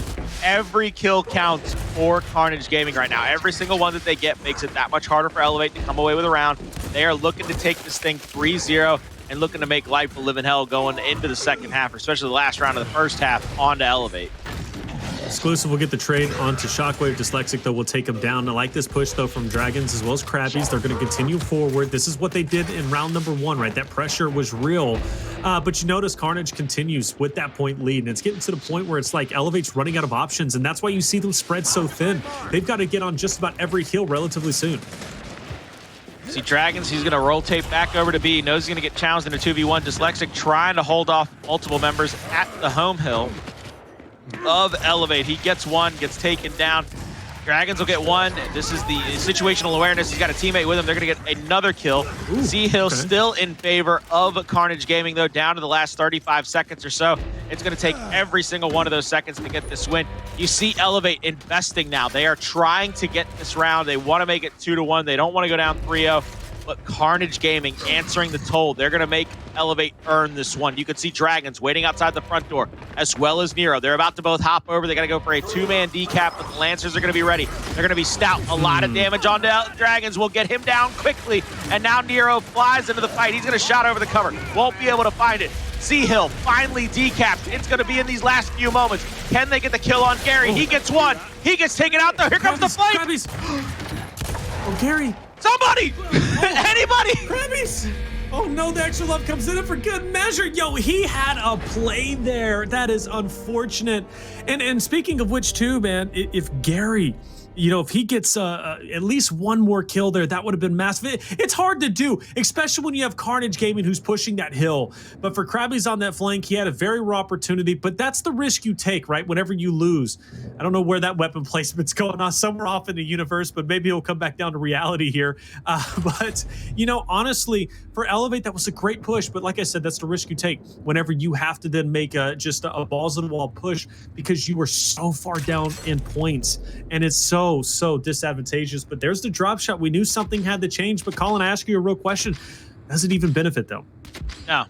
every kill counts for Carnage Gaming right now. Every single one that they get makes it that much harder for Elevate to come away with a round. They are looking to take this thing 3-0 and looking to make life a living hell going into the second half, especially the last round of the first half, onto Elevate. Exclusive will get the trade onto Shockwqve. Dsylexic, though, will take him down. I like this push, though, from Dragonz as well as Crabyys. They're going to continue forward. This is what they did in round number 1, right? That pressure was real. But you notice Carnage continues with that point lead, and it's getting to the point where it's like Elevate's running out of options, and that's why you see them spread so thin. They've got to get on just about every hill relatively soon. See Dragonz, he's going to rotate back over to B. Knows he's going to get challenged in a 2v1. Dsylexic trying to hold off multiple members at the home hill of Elevate. He gets one, gets taken down. Dragonz will get one. This is the situational awareness. He's got a teammate with him. They're going to get another kill. Z-Hill still in favor of Carnage Gaming, though, down to the last 35 seconds or so. It's going to take every single one of those seconds to get this win. You see Elevate investing now. They are trying to get this round. They want to make it 2-1. They don't want to go down 3-0. But Carnage Gaming answering the toll. They're going to make Elevate earn this one. You can see Dragonz waiting outside the front door, as well as Nero. They're about to both hop over. They got to go for a 2-man decap, but the Lancers are going to be ready. They're going to be stout. A lot of damage onto Dragonz. Will get him down quickly. And now Nero flies into the fight. He's going to shot over the cover. Won't be able to find it. Z-Hill finally decapped. It's going to be in these last few moments. Can they get the kill on Gary? He gets one. He gets taken out, though. Here comes the flame. Crabyys. Oh, Gary. Somebody! Anybody! Crabyys! Oh no, the extra love comes in for good measure. Yo, he had a play there. That is unfortunate. And speaking of which too, man, if Gary, you know, if he gets at least one more kill there, that would have been massive. It's hard to do, especially when you have Carnage Gaming who's pushing that hill. But for Crabyys on that flank, he had a very raw opportunity, but that's the risk you take, right? Whenever you lose. I don't know where that weapon placement's going on, somewhere off in the universe, but maybe it'll come back down to reality here. But, you know, honestly, for Elevate, that was a great push. But like I said, that's the risk you take whenever you have to then make just a balls-to-the-wall push because you were so far down in points. And it's so disadvantageous. But there's the drop shot. We knew something had to change. But Colin, I ask you a real question. Does it even benefit them? No.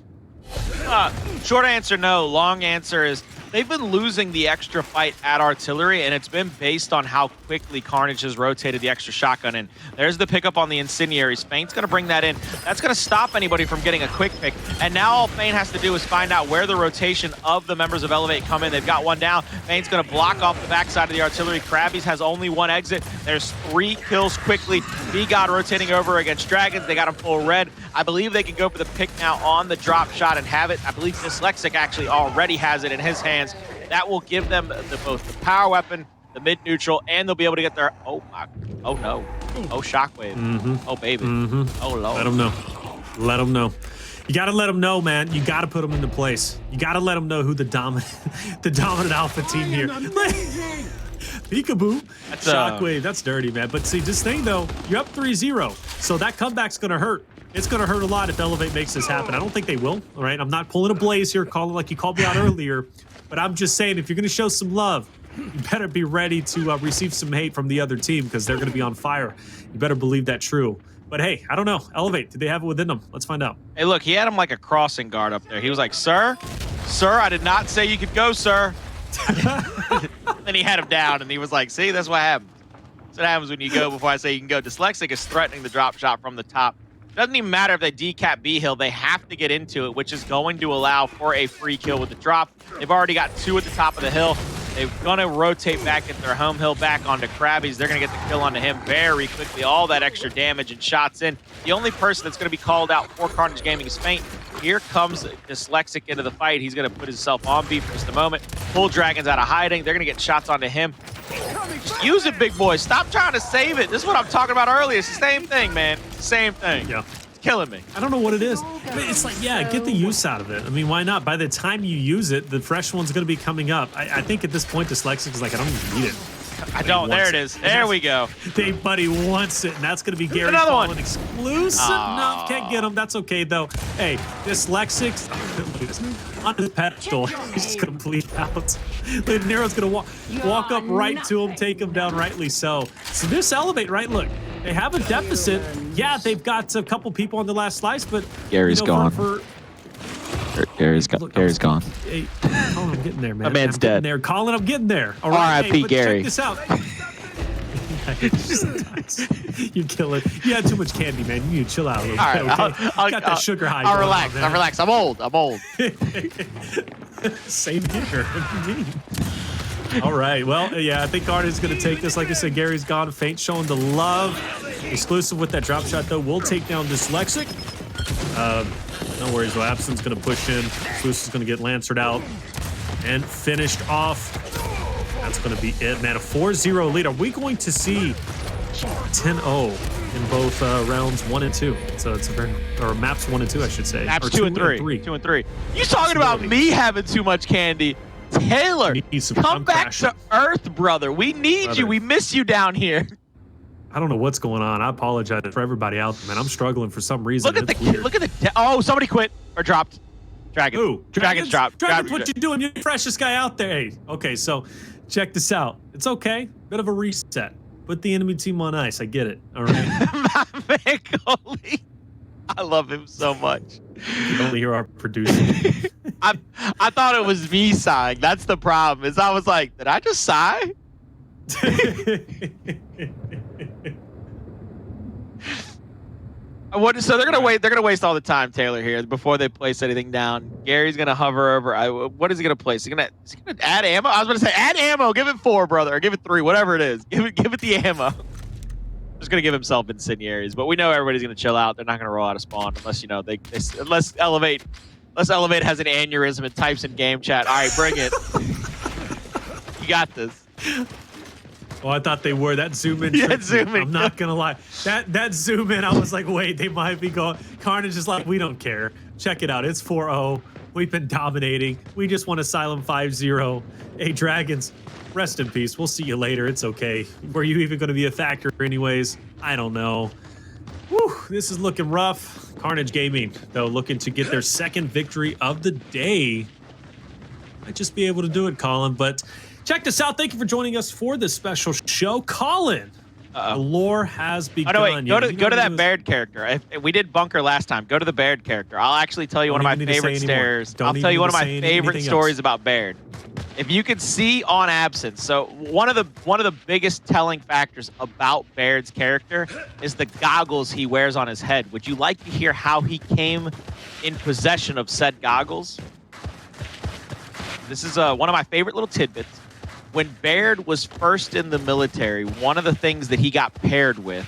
Short answer, no. Long answer is they've been losing the extra fight at artillery, and it's been based on how quickly Carnage has rotated the extra shotgun in. There's the pickup on the incendiaries. Feint's going to bring that in. That's going to stop anybody from getting a quick pick. And now all Feint has to do is find out where the rotation of the members of Elevate come in. They've got one down. Feint's going to block off the backside of the artillery. Crabyys has only one exit. There's 3 kills quickly. BGod rotating over against Dragonz. They got him full red. I believe they can go for the pick now on the drop shot and have it. I believe Dsylexic actually already has it in his hands. That will give them both the power weapon, the mid neutral, and they'll be able to get their oh no. Oh, Shockwave. Oh, baby. Oh, Lord. Let them know. Let them know. You got to let them know, man. You got to put them into place. You got to let them know who the dominant alpha team here. Peekaboo. That's Shockwave. That's dirty, man. But see, this thing, though, you're up 3-0. So that comeback's going to hurt. It's going to hurt a lot if Elevate makes this happen. I don't think they will, all right? I'm not pulling a Blaze here, calling like you called me out earlier. But I'm just saying, if you're going to show some love, you better be ready to receive some hate from the other team because they're going to be on fire. You better believe that true. But hey, I don't know. Elevate, did they have it within them? Let's find out. Hey, look, he had him like a crossing guard up there. He was like, sir, I did not say you could go, sir. Then he had him down, and he was like, see, that's what happens. That's what happens when you go before I say you can go. Dsylexic is threatening the drop shot from the top. Doesn't even matter if they decap B hill. They have to get into it, which is going to allow for a free kill with the drop. They've already got 2 at the top of the hill. They're going to rotate back at their home hill back onto Crabyys. They're going to get the kill onto him very quickly. All that extra damage and shots in. The only person that's going to be called out for Carnage Gaming is Feint. Here comes Dsylexic into the fight. He's going to put himself on B for just a moment. Pull Dragonz out of hiding. They're going to get shots onto him. Just use it, big boy. Stop trying to save it. This is what I'm talking about earlier. It's the same thing, man. It's the same thing. Yeah. It's killing me. I don't know what it is. I mean, it's like, yeah, get the use out of it. I mean, why not? By the time you use it, the fresh one's going to be coming up. I think at this point, Dsylexic is like, I don't even need it. I don't. There it is. There we go. Dave Buddy wants it, and that's going to be Gary's Another one. exclusive. No, can't get him. That's okay, though. Hey, Dyslexic on his pedestal. He's just going to bleed out. Nero's going to walk up right to him, take him down rightly so. So this Elevate, right? Look, they have a deficit. Yeah, they've got a couple people on the last slice, but Gary's gone. Gary's gone. Hey, Colin, I'm getting there, man. My man's dead. There, Colin, I'm getting there. All right, R.I.P. Gary. Check this out. You kill it. You had too much candy, man. You need to chill out a little All bit. right, Okay? I'll Got that sugar high. I'll going relax. on, man. I'll relax. I'm old. Same here. What do you mean? All right. Well, yeah, I think Carnage is going to take this. Like I said, Gary's gone. Feint showing the love. Exclusive with that drop shot, though. We'll take down Dsylexic. No worries, though. Absenz going to push in. Exclusive's going to get Lancered out and finished off. That's going to be it, man. A 4-0 lead. Are we going to see 10-0 in both rounds 1 and 2? So it's a very, or maps 1 and 2, I should say. Maps or 2 and 3. 2 and 3. You talking about me having too much candy? Taylor, come back to Earth, brother. We need you. We miss you down here. I don't know what's going on. I apologize for everybody out there, man. I'm struggling for some reason. Look at the oh, somebody quit or dropped. Dragon. Ooh, Dragonz dropped. Dragonz, what you doing? You're the freshest guy out there. Hey, okay, so check this out. It's okay. Bit of a reset. Put the enemy team on ice. I get it. All right. My man, Coley. I love him so much. You only hear our producer. I thought it was me sighing. That's the problem. Is I was like, did I just sigh? So they're gonna wait. They're gonna waste all the time, Taylor, here before they place anything down. Gary's gonna hover over. What is he gonna place? Is he gonna add ammo? I was gonna say add ammo. Give it 4, brother, or give it 3, whatever it is. Give it the ammo. Just gonna give himself incendiaries, but we know everybody's gonna chill out. They're not gonna roll out of spawn unless unless Elevate has an aneurysm and types in game chat. All right, bring it. You got this. Oh, I thought they were. That zoom in. Yeah, zoom in. I'm not gonna lie. That zoom in, I was like, wait, they might be going. Carnage is like, we don't care. Check it out. It's 4-0. We've been dominating. We just won Asylum 5-0. Hey, Dragonz, rest in peace. We'll see you later. It's okay. Were you even going to be a factor anyways? I don't know. Whew, this is looking rough. Carnage Gaming, though, looking to get their second victory of the day. Might just be able to do it, Colin, but check this out. Thank you for joining us for this special show. Colin, the lore has begun. Oh, no, wait. Go to that Baird character. We did Bunker last time. Go to the Baird character. I'll actually tell you one of my favorite stairs. I'll tell you one of my favorite stories about Baird. If you could see on Absenz, so one of the biggest telling factors about Baird's character is the goggles he wears on his head. Would you like to hear how he came in possession of said goggles? This is one of my favorite little tidbits. When Baird was first in the military, one of the things that he got paired with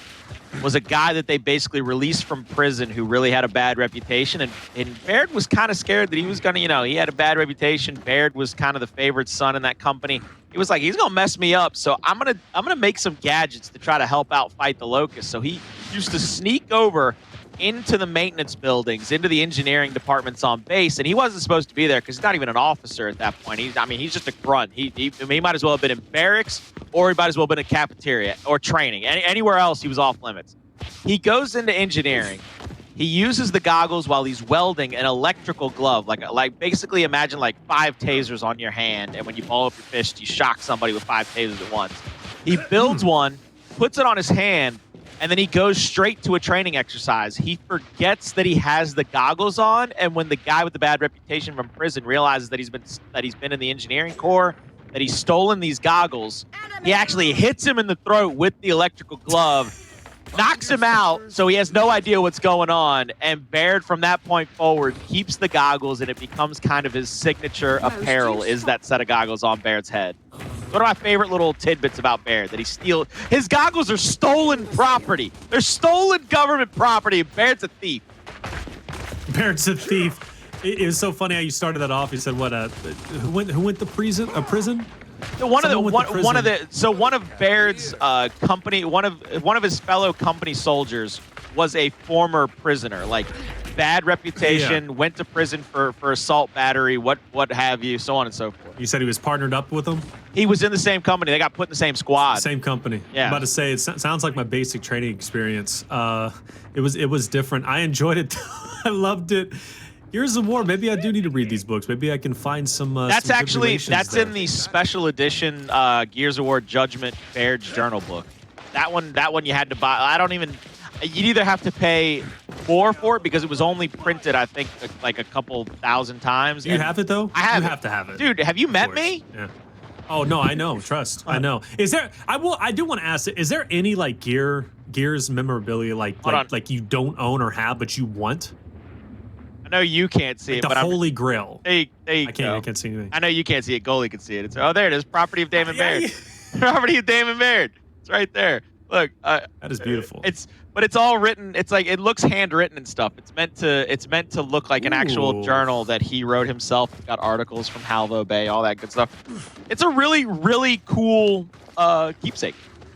was a guy that they basically released from prison who really had a bad reputation. And Baird was kind of scared that he was going to, you know, he had a bad reputation. Baird was kind of the favorite son in that company. He was like, he's going to mess me up. So I'm going to make some gadgets to try to help out fight the Locust. So he used to sneak over into the maintenance buildings, into the engineering departments on base, and he wasn't supposed to be there because he's not even an officer at that point. He's just a grunt. He might as well have been in barracks, or he might as well have been in cafeteria or training. Anywhere else, he was off limits. He goes into engineering. He uses the goggles while he's welding an electrical glove, like basically imagine like 5 tasers on your hand, and when you ball up your fist, you shock somebody with 5 tasers at once. He builds one, puts it on his hand, and then he goes straight to a training exercise. He forgets that he has the goggles on, and when the guy with the bad reputation from prison realizes that he's been in the engineering corps, that he's stolen these goggles, he actually hits him in the throat with the electrical glove, knocks him out, so he has no idea what's going on, and Baird from that point forward keeps the goggles, and it becomes kind of his signature apparel is that set of goggles on Baird's head. One of my favorite little tidbits about Baird, that his goggles are stolen property. They're stolen government property, and Baird's a thief. Baird's a thief. It was so funny how you started that off. You said, "What? Who went to prison? A prison?" One of Baird's company, one of his fellow company soldiers was a former prisoner, like bad reputation, went to prison for assault, battery, what have you, so on and so forth. You said he was partnered up with them? He was in the same company. They got put in the same squad. Same company. Yeah. I'm about to say, it sounds like my basic training experience. It was different. I enjoyed it. I loved it. Here's some more. Maybe I do need to read these books. Maybe I can find some. That's some actually there. In the special edition Gears of War Judgment Baird's journal book. That one you had to buy. I don't even. You'd either have to pay more for it because it was only printed, I think, like a couple thousand times. You have it though. I have. You have to have it, dude. Have you met me? Yeah. Oh no, I know. Trust. I know. Is there? I do want to ask. Is there any like Gears memorabilia like you don't own or have but you want? I know you can't see it, The but Holy Grail. I can't see anything. I know you can't see it. Goalie can see it. It's, oh, there it is. Property of Damon Baird. Property of Damon Baird. It's right there. Look. That is beautiful. But it's all written. It's like it looks handwritten and stuff. It's meant to look like an actual journal that he wrote himself. It's got articles from Halvo Bay, all that good stuff. It's a really, really cool keepsake.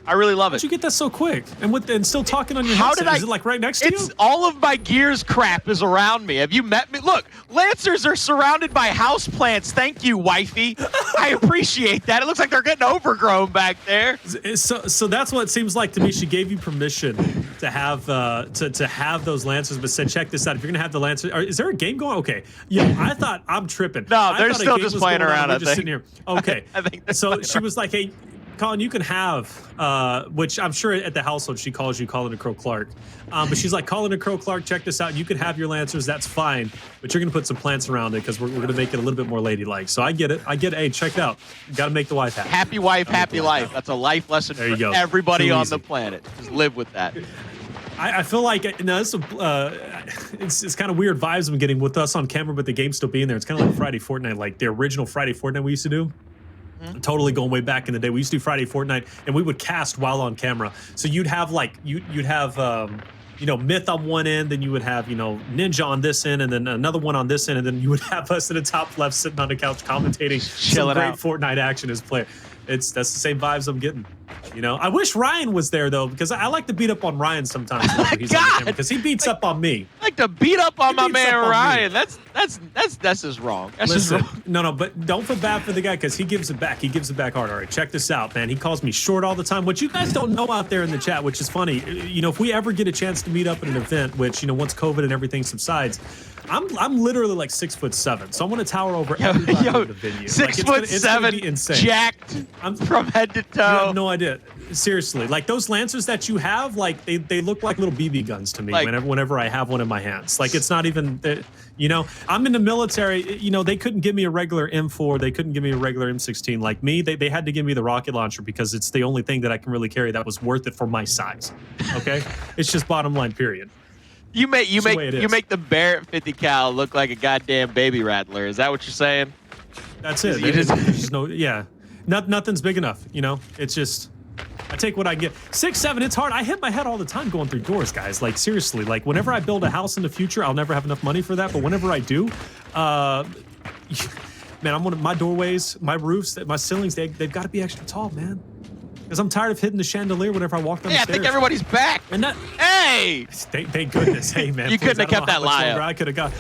I really love it. How'd you get that so quick? And still talking on your headset? Is it like right next to you? All of my Gears crap is around me. Have you met me? Look, Lancers are surrounded by houseplants. Thank you, wifey. I appreciate that. It looks like they're getting overgrown back there. So that's what it seems like to me. She gave you permission to have to have those Lancers, but said, check this out. If you're gonna have the Lancers, is there a game going? Okay. Yeah, I thought I'm tripping. No, they're still just playing around. Just sitting here. Okay. I think so. She was like, hey, Colin, you can have, which I'm sure at the household she calls you Colin and Crow Clark. But she's like, Colin and Crow Clark, check this out. You can have your Lancers, that's fine. But you're going to put some plants around it because we're going to make it a little bit more ladylike. So I get it. Hey, check it out. Got to make the wife happy. Happy wife, happy life. That's a life lesson for everybody on the planet. Just live with that. I feel like it's kind of weird vibes I'm getting with us on camera, but the game still being there. It's kind of like Friday Fortnite, like the original Friday Fortnite we used to do. Totally going way back in the day. We used to do Friday Fortnite, and we would cast while on camera. So you'd have like you'd have Myth on one end, then you would have Ninja on this end, and then another one on this end, and then you would have us in the top left sitting on the couch commentating some great Fortnite action as player. That's the same vibes I'm getting. I wish Ryan was there though, because I like to beat up on Ryan sometimes because he beats up on me. I like to beat up on my man Ryan. That's just wrong. That's just wrong. No, but don't feel bad for the guy because he gives it back. He gives it back hard. All right, check this out, man. He calls me short all the time. What you guys don't know out there in the chat, which is funny, if we ever get a chance to meet up at an event, which once COVID and everything subsides, I'm literally like 6'7", so I'm gonna tower over everybody in the venue. 6'7", insane. Jacked from head to toe. You have no idea. Seriously, like those Lancers that you have, like they look like little BB guns to me. Whenever I have one in my hands, like it's not even. I'm in the military. They couldn't give me a regular M4. They couldn't give me a regular M16. Like me, they had to give me the rocket launcher because it's the only thing that I can really carry that was worth it for my size. Okay, it's just bottom line. Period. You make the Barrett 50 cal look like a goddamn baby rattler. Is that what you're saying? That's it. Nothing's big enough. It's just I take what I get. 6-7, it's hard. I hit my head all the time going through doors, guys. Like, seriously, like, whenever I build a house in the future, I'll never have enough money for that. But whenever I do, man, I'm one of my doorways, my roofs, my ceilings, they've got to be extra tall, man. Because I'm tired of hitting the chandelier whenever I walk down the stairs. I think everybody's back. And that, hey! Thank goodness. Hey, man. You couldn't have kept that lie up. I could have got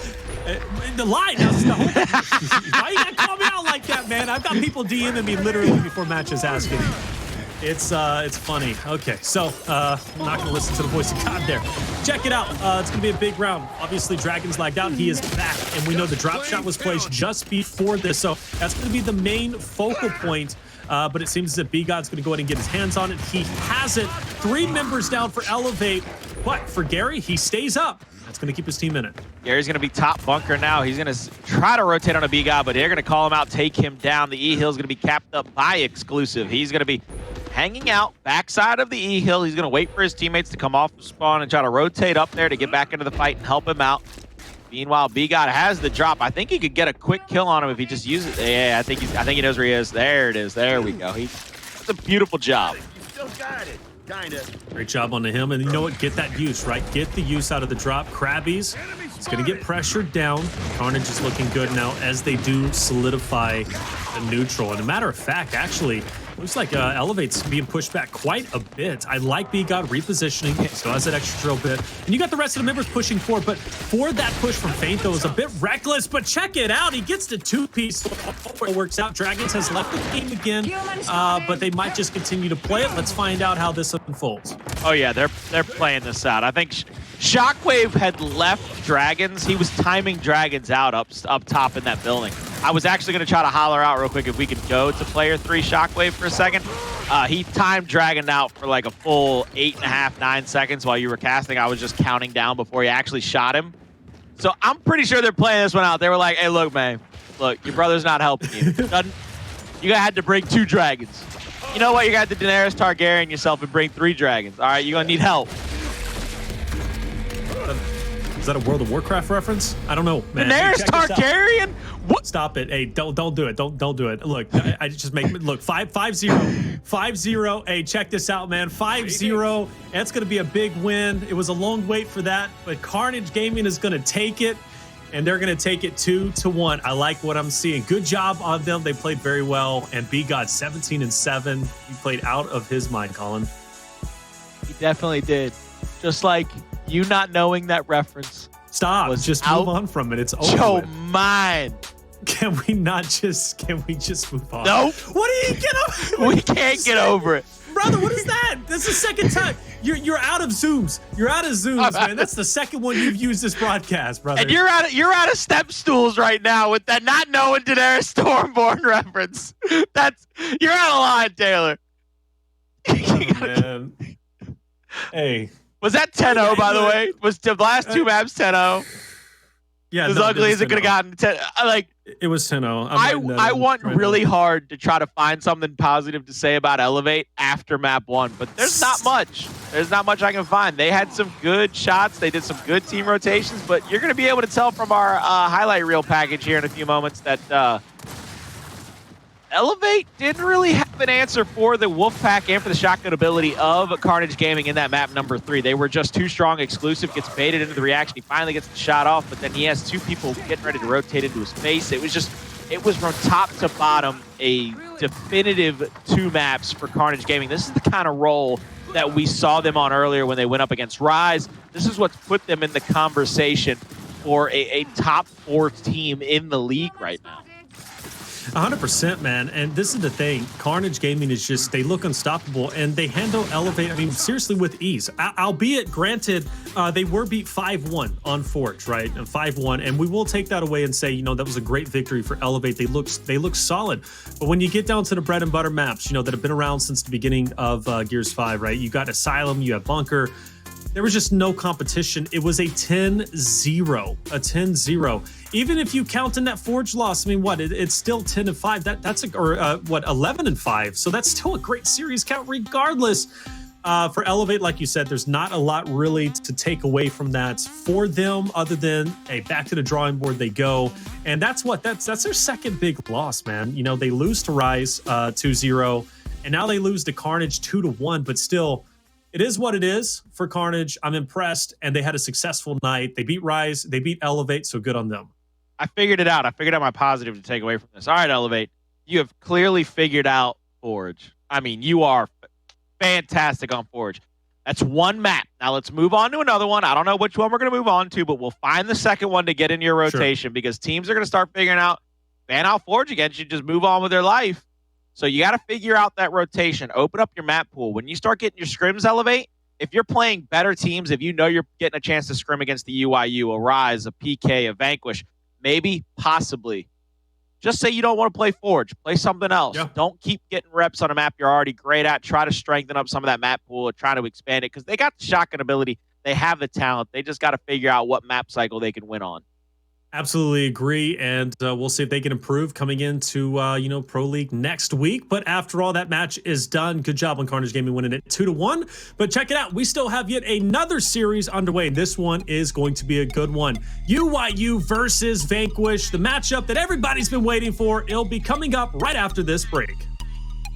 the lie. Now, the whole, why you gotta call me out like that, man? I've got people DMing me literally before matches asking. It's funny. Okay, so I'm not gonna listen to the voice of God there. Check it out. It's gonna be a big round. Obviously, Dragonz lagged out. He is back, and we know the drop shot was placed just before this, so that's gonna be the main focal point. But it seems as if BGod's gonna go ahead and get his hands on it. He has it. 3 members down for Elevate. But for Gary, he stays up. That's gonna keep his team in it. Gary's gonna be top bunker now. He's gonna try to rotate on a BGod, but they're gonna call him out, take him down. The E-Hill's gonna be capped up by Exclusive. He's gonna be hanging out backside of the E-Hill. He's gonna wait for his teammates to come off the spawn and try to rotate up there to get back into the fight and help him out. Meanwhile, BGod has the drop. I think he could get a quick kill on him if he just uses it. Yeah, I think he knows where he is. There it is. There we go. That's a beautiful job. You still got it. Kinda. Great job on him. And you know what? Get that use, right? Get the use out of the drop. Crabyys, it's going to get pressured down. Carnage is looking good now as they do solidify the neutral. And a matter of fact, actually, looks like Elevate's being pushed back quite a bit. I like BGod repositioning, so has that extra drill bit. And you got the rest of the members pushing forward, but for that push from Feint, though, is a bit reckless, but check it out. He gets the 2-piece. It works out. Dragonz has left the game again, but they might just continue to play it. Let's find out how this unfolds. Oh, yeah, they're playing this out. I think Shockwqve had left Dragonz. He was timing Dragonz out up top in that building. I was actually going to try to holler out real quick if we could go to player 3 Shockwqve for a second. He timed Dragon out for like a full 8.5, 9 seconds while you were casting. I was just counting down before he actually shot him. So I'm pretty sure they're playing this one out. They were like, hey, look, man. Look, your brother's not helping you. You had to bring 2 dragons. You know what? You got the Daenerys Targaryen yourself and bring 3 dragons. All right, you're going to need help. Is that a World of Warcraft reference? I don't know, man. Daenerys Targaryen? What? Stop it. Hey, don't do it. Don't do it. Look, I just make look 5-0. 5-0. Hey, check this out, man. 5-0. That's gonna be a big win. It was a long wait for that, but Carnage Gaming is gonna take it, and they're gonna take it 2-1. I like what I'm seeing. Good job on them. They played very well. And BGod 17-7. He played out of his mind, Colin. He definitely did. Just like you not knowing that reference. Stop. Just move on from it. It's over. Joe, mine. Can we just move on? Nope. What do you get over? We can't get over it. Brother, what is that? That's the second time. You're out of Zooms. You're out of Zooms, man. That's the second one you've used this broadcast, brother. And you're out of step stools right now with that not knowing Daenerys Stormborn reference. You're out of line, Taylor. Oh, man. Hey. Was that 10-0, by the way? Was the last 2 maps 10-0? Yeah, as ugly as it could have gotten. It was 10-0. I want really hard to try to find something positive to say about Elevate after map 1, but there's not much. There's not much I can find. They had some good shots. They did some good team rotations, but you're going to be able to tell from our highlight reel package here in a few moments that Elevate didn't really have an answer for the Wolfpack and for the shotgun ability of Carnage Gaming in that map number 3. They were just too strong. Exclusive gets baited into the reaction. He finally gets the shot off, but then he has 2 people getting ready to rotate into his face. It was from top to bottom a definitive 2 maps for Carnage Gaming. This is the kind of role that we saw them on earlier when they went up against Rise. This is what's put them in the conversation for a top 4 team in the league right now. 100%, man. And this is the thing. Carnage Gaming is just, they look unstoppable, and they handle Elevate, I mean, seriously, with ease. Albeit, granted, they were beat 5-1 on Forge, right? 5-1. And we will take that away and say, you know, that was a great victory for Elevate. They look solid. But when you get down to the bread and butter maps, you know, that have been around since the beginning of Gears 5, right? You got Asylum, you have Bunker. There was just no competition. It was a 10-0, a 10-0. Even if you count in that Forge loss, I mean, what? It's still 10-5. That's 11-5. So that's still a great series count, regardless. For Elevate, like you said, there's not a lot really to take away from that for them, other than, hey, back to the drawing board they go. And that's their second big loss, man. You know, they lose to Rise 2-0. and now they lose to Carnage 2-1, but still, it is what it is for Carnage. I'm impressed, and they had a successful night. They beat Rise, they beat Elevate, so good on them. I figured it out. I figured out my positive to take away from this. All right, Elevate, you have clearly figured out Forge. I mean, you are fantastic on Forge. That's one map. Now let's move on to another one. I don't know which one we're going to move on to, but we'll find the second one to get in your rotation because teams are going to start figuring out, ban out Forge against you, just move on with their life. So you got to figure out that rotation. Open up your map pool. When you start getting your scrims, Elevate, if you're playing better teams, if you know you're getting a chance to scrim against the UIU, a Rise, a PK, a Vanquish, maybe, possibly, just say you don't want to play Forge. Play something else. Yeah. Don't keep getting reps on a map you're already great at. Try to strengthen up some of that map pool, try to expand it, because they got the shotgun ability. They have the talent. They just got to figure out what map cycle they can win on. Absolutely agree, and we'll see if they can improve coming into Pro League next week. But after all, that match is done. Good job on Carnage Gaming winning it 2-1. But check it out, we still have yet another series underway. This one is going to be a good one. UIU versus Vanquish, the matchup that everybody's been waiting for. It'll be coming up right after this break.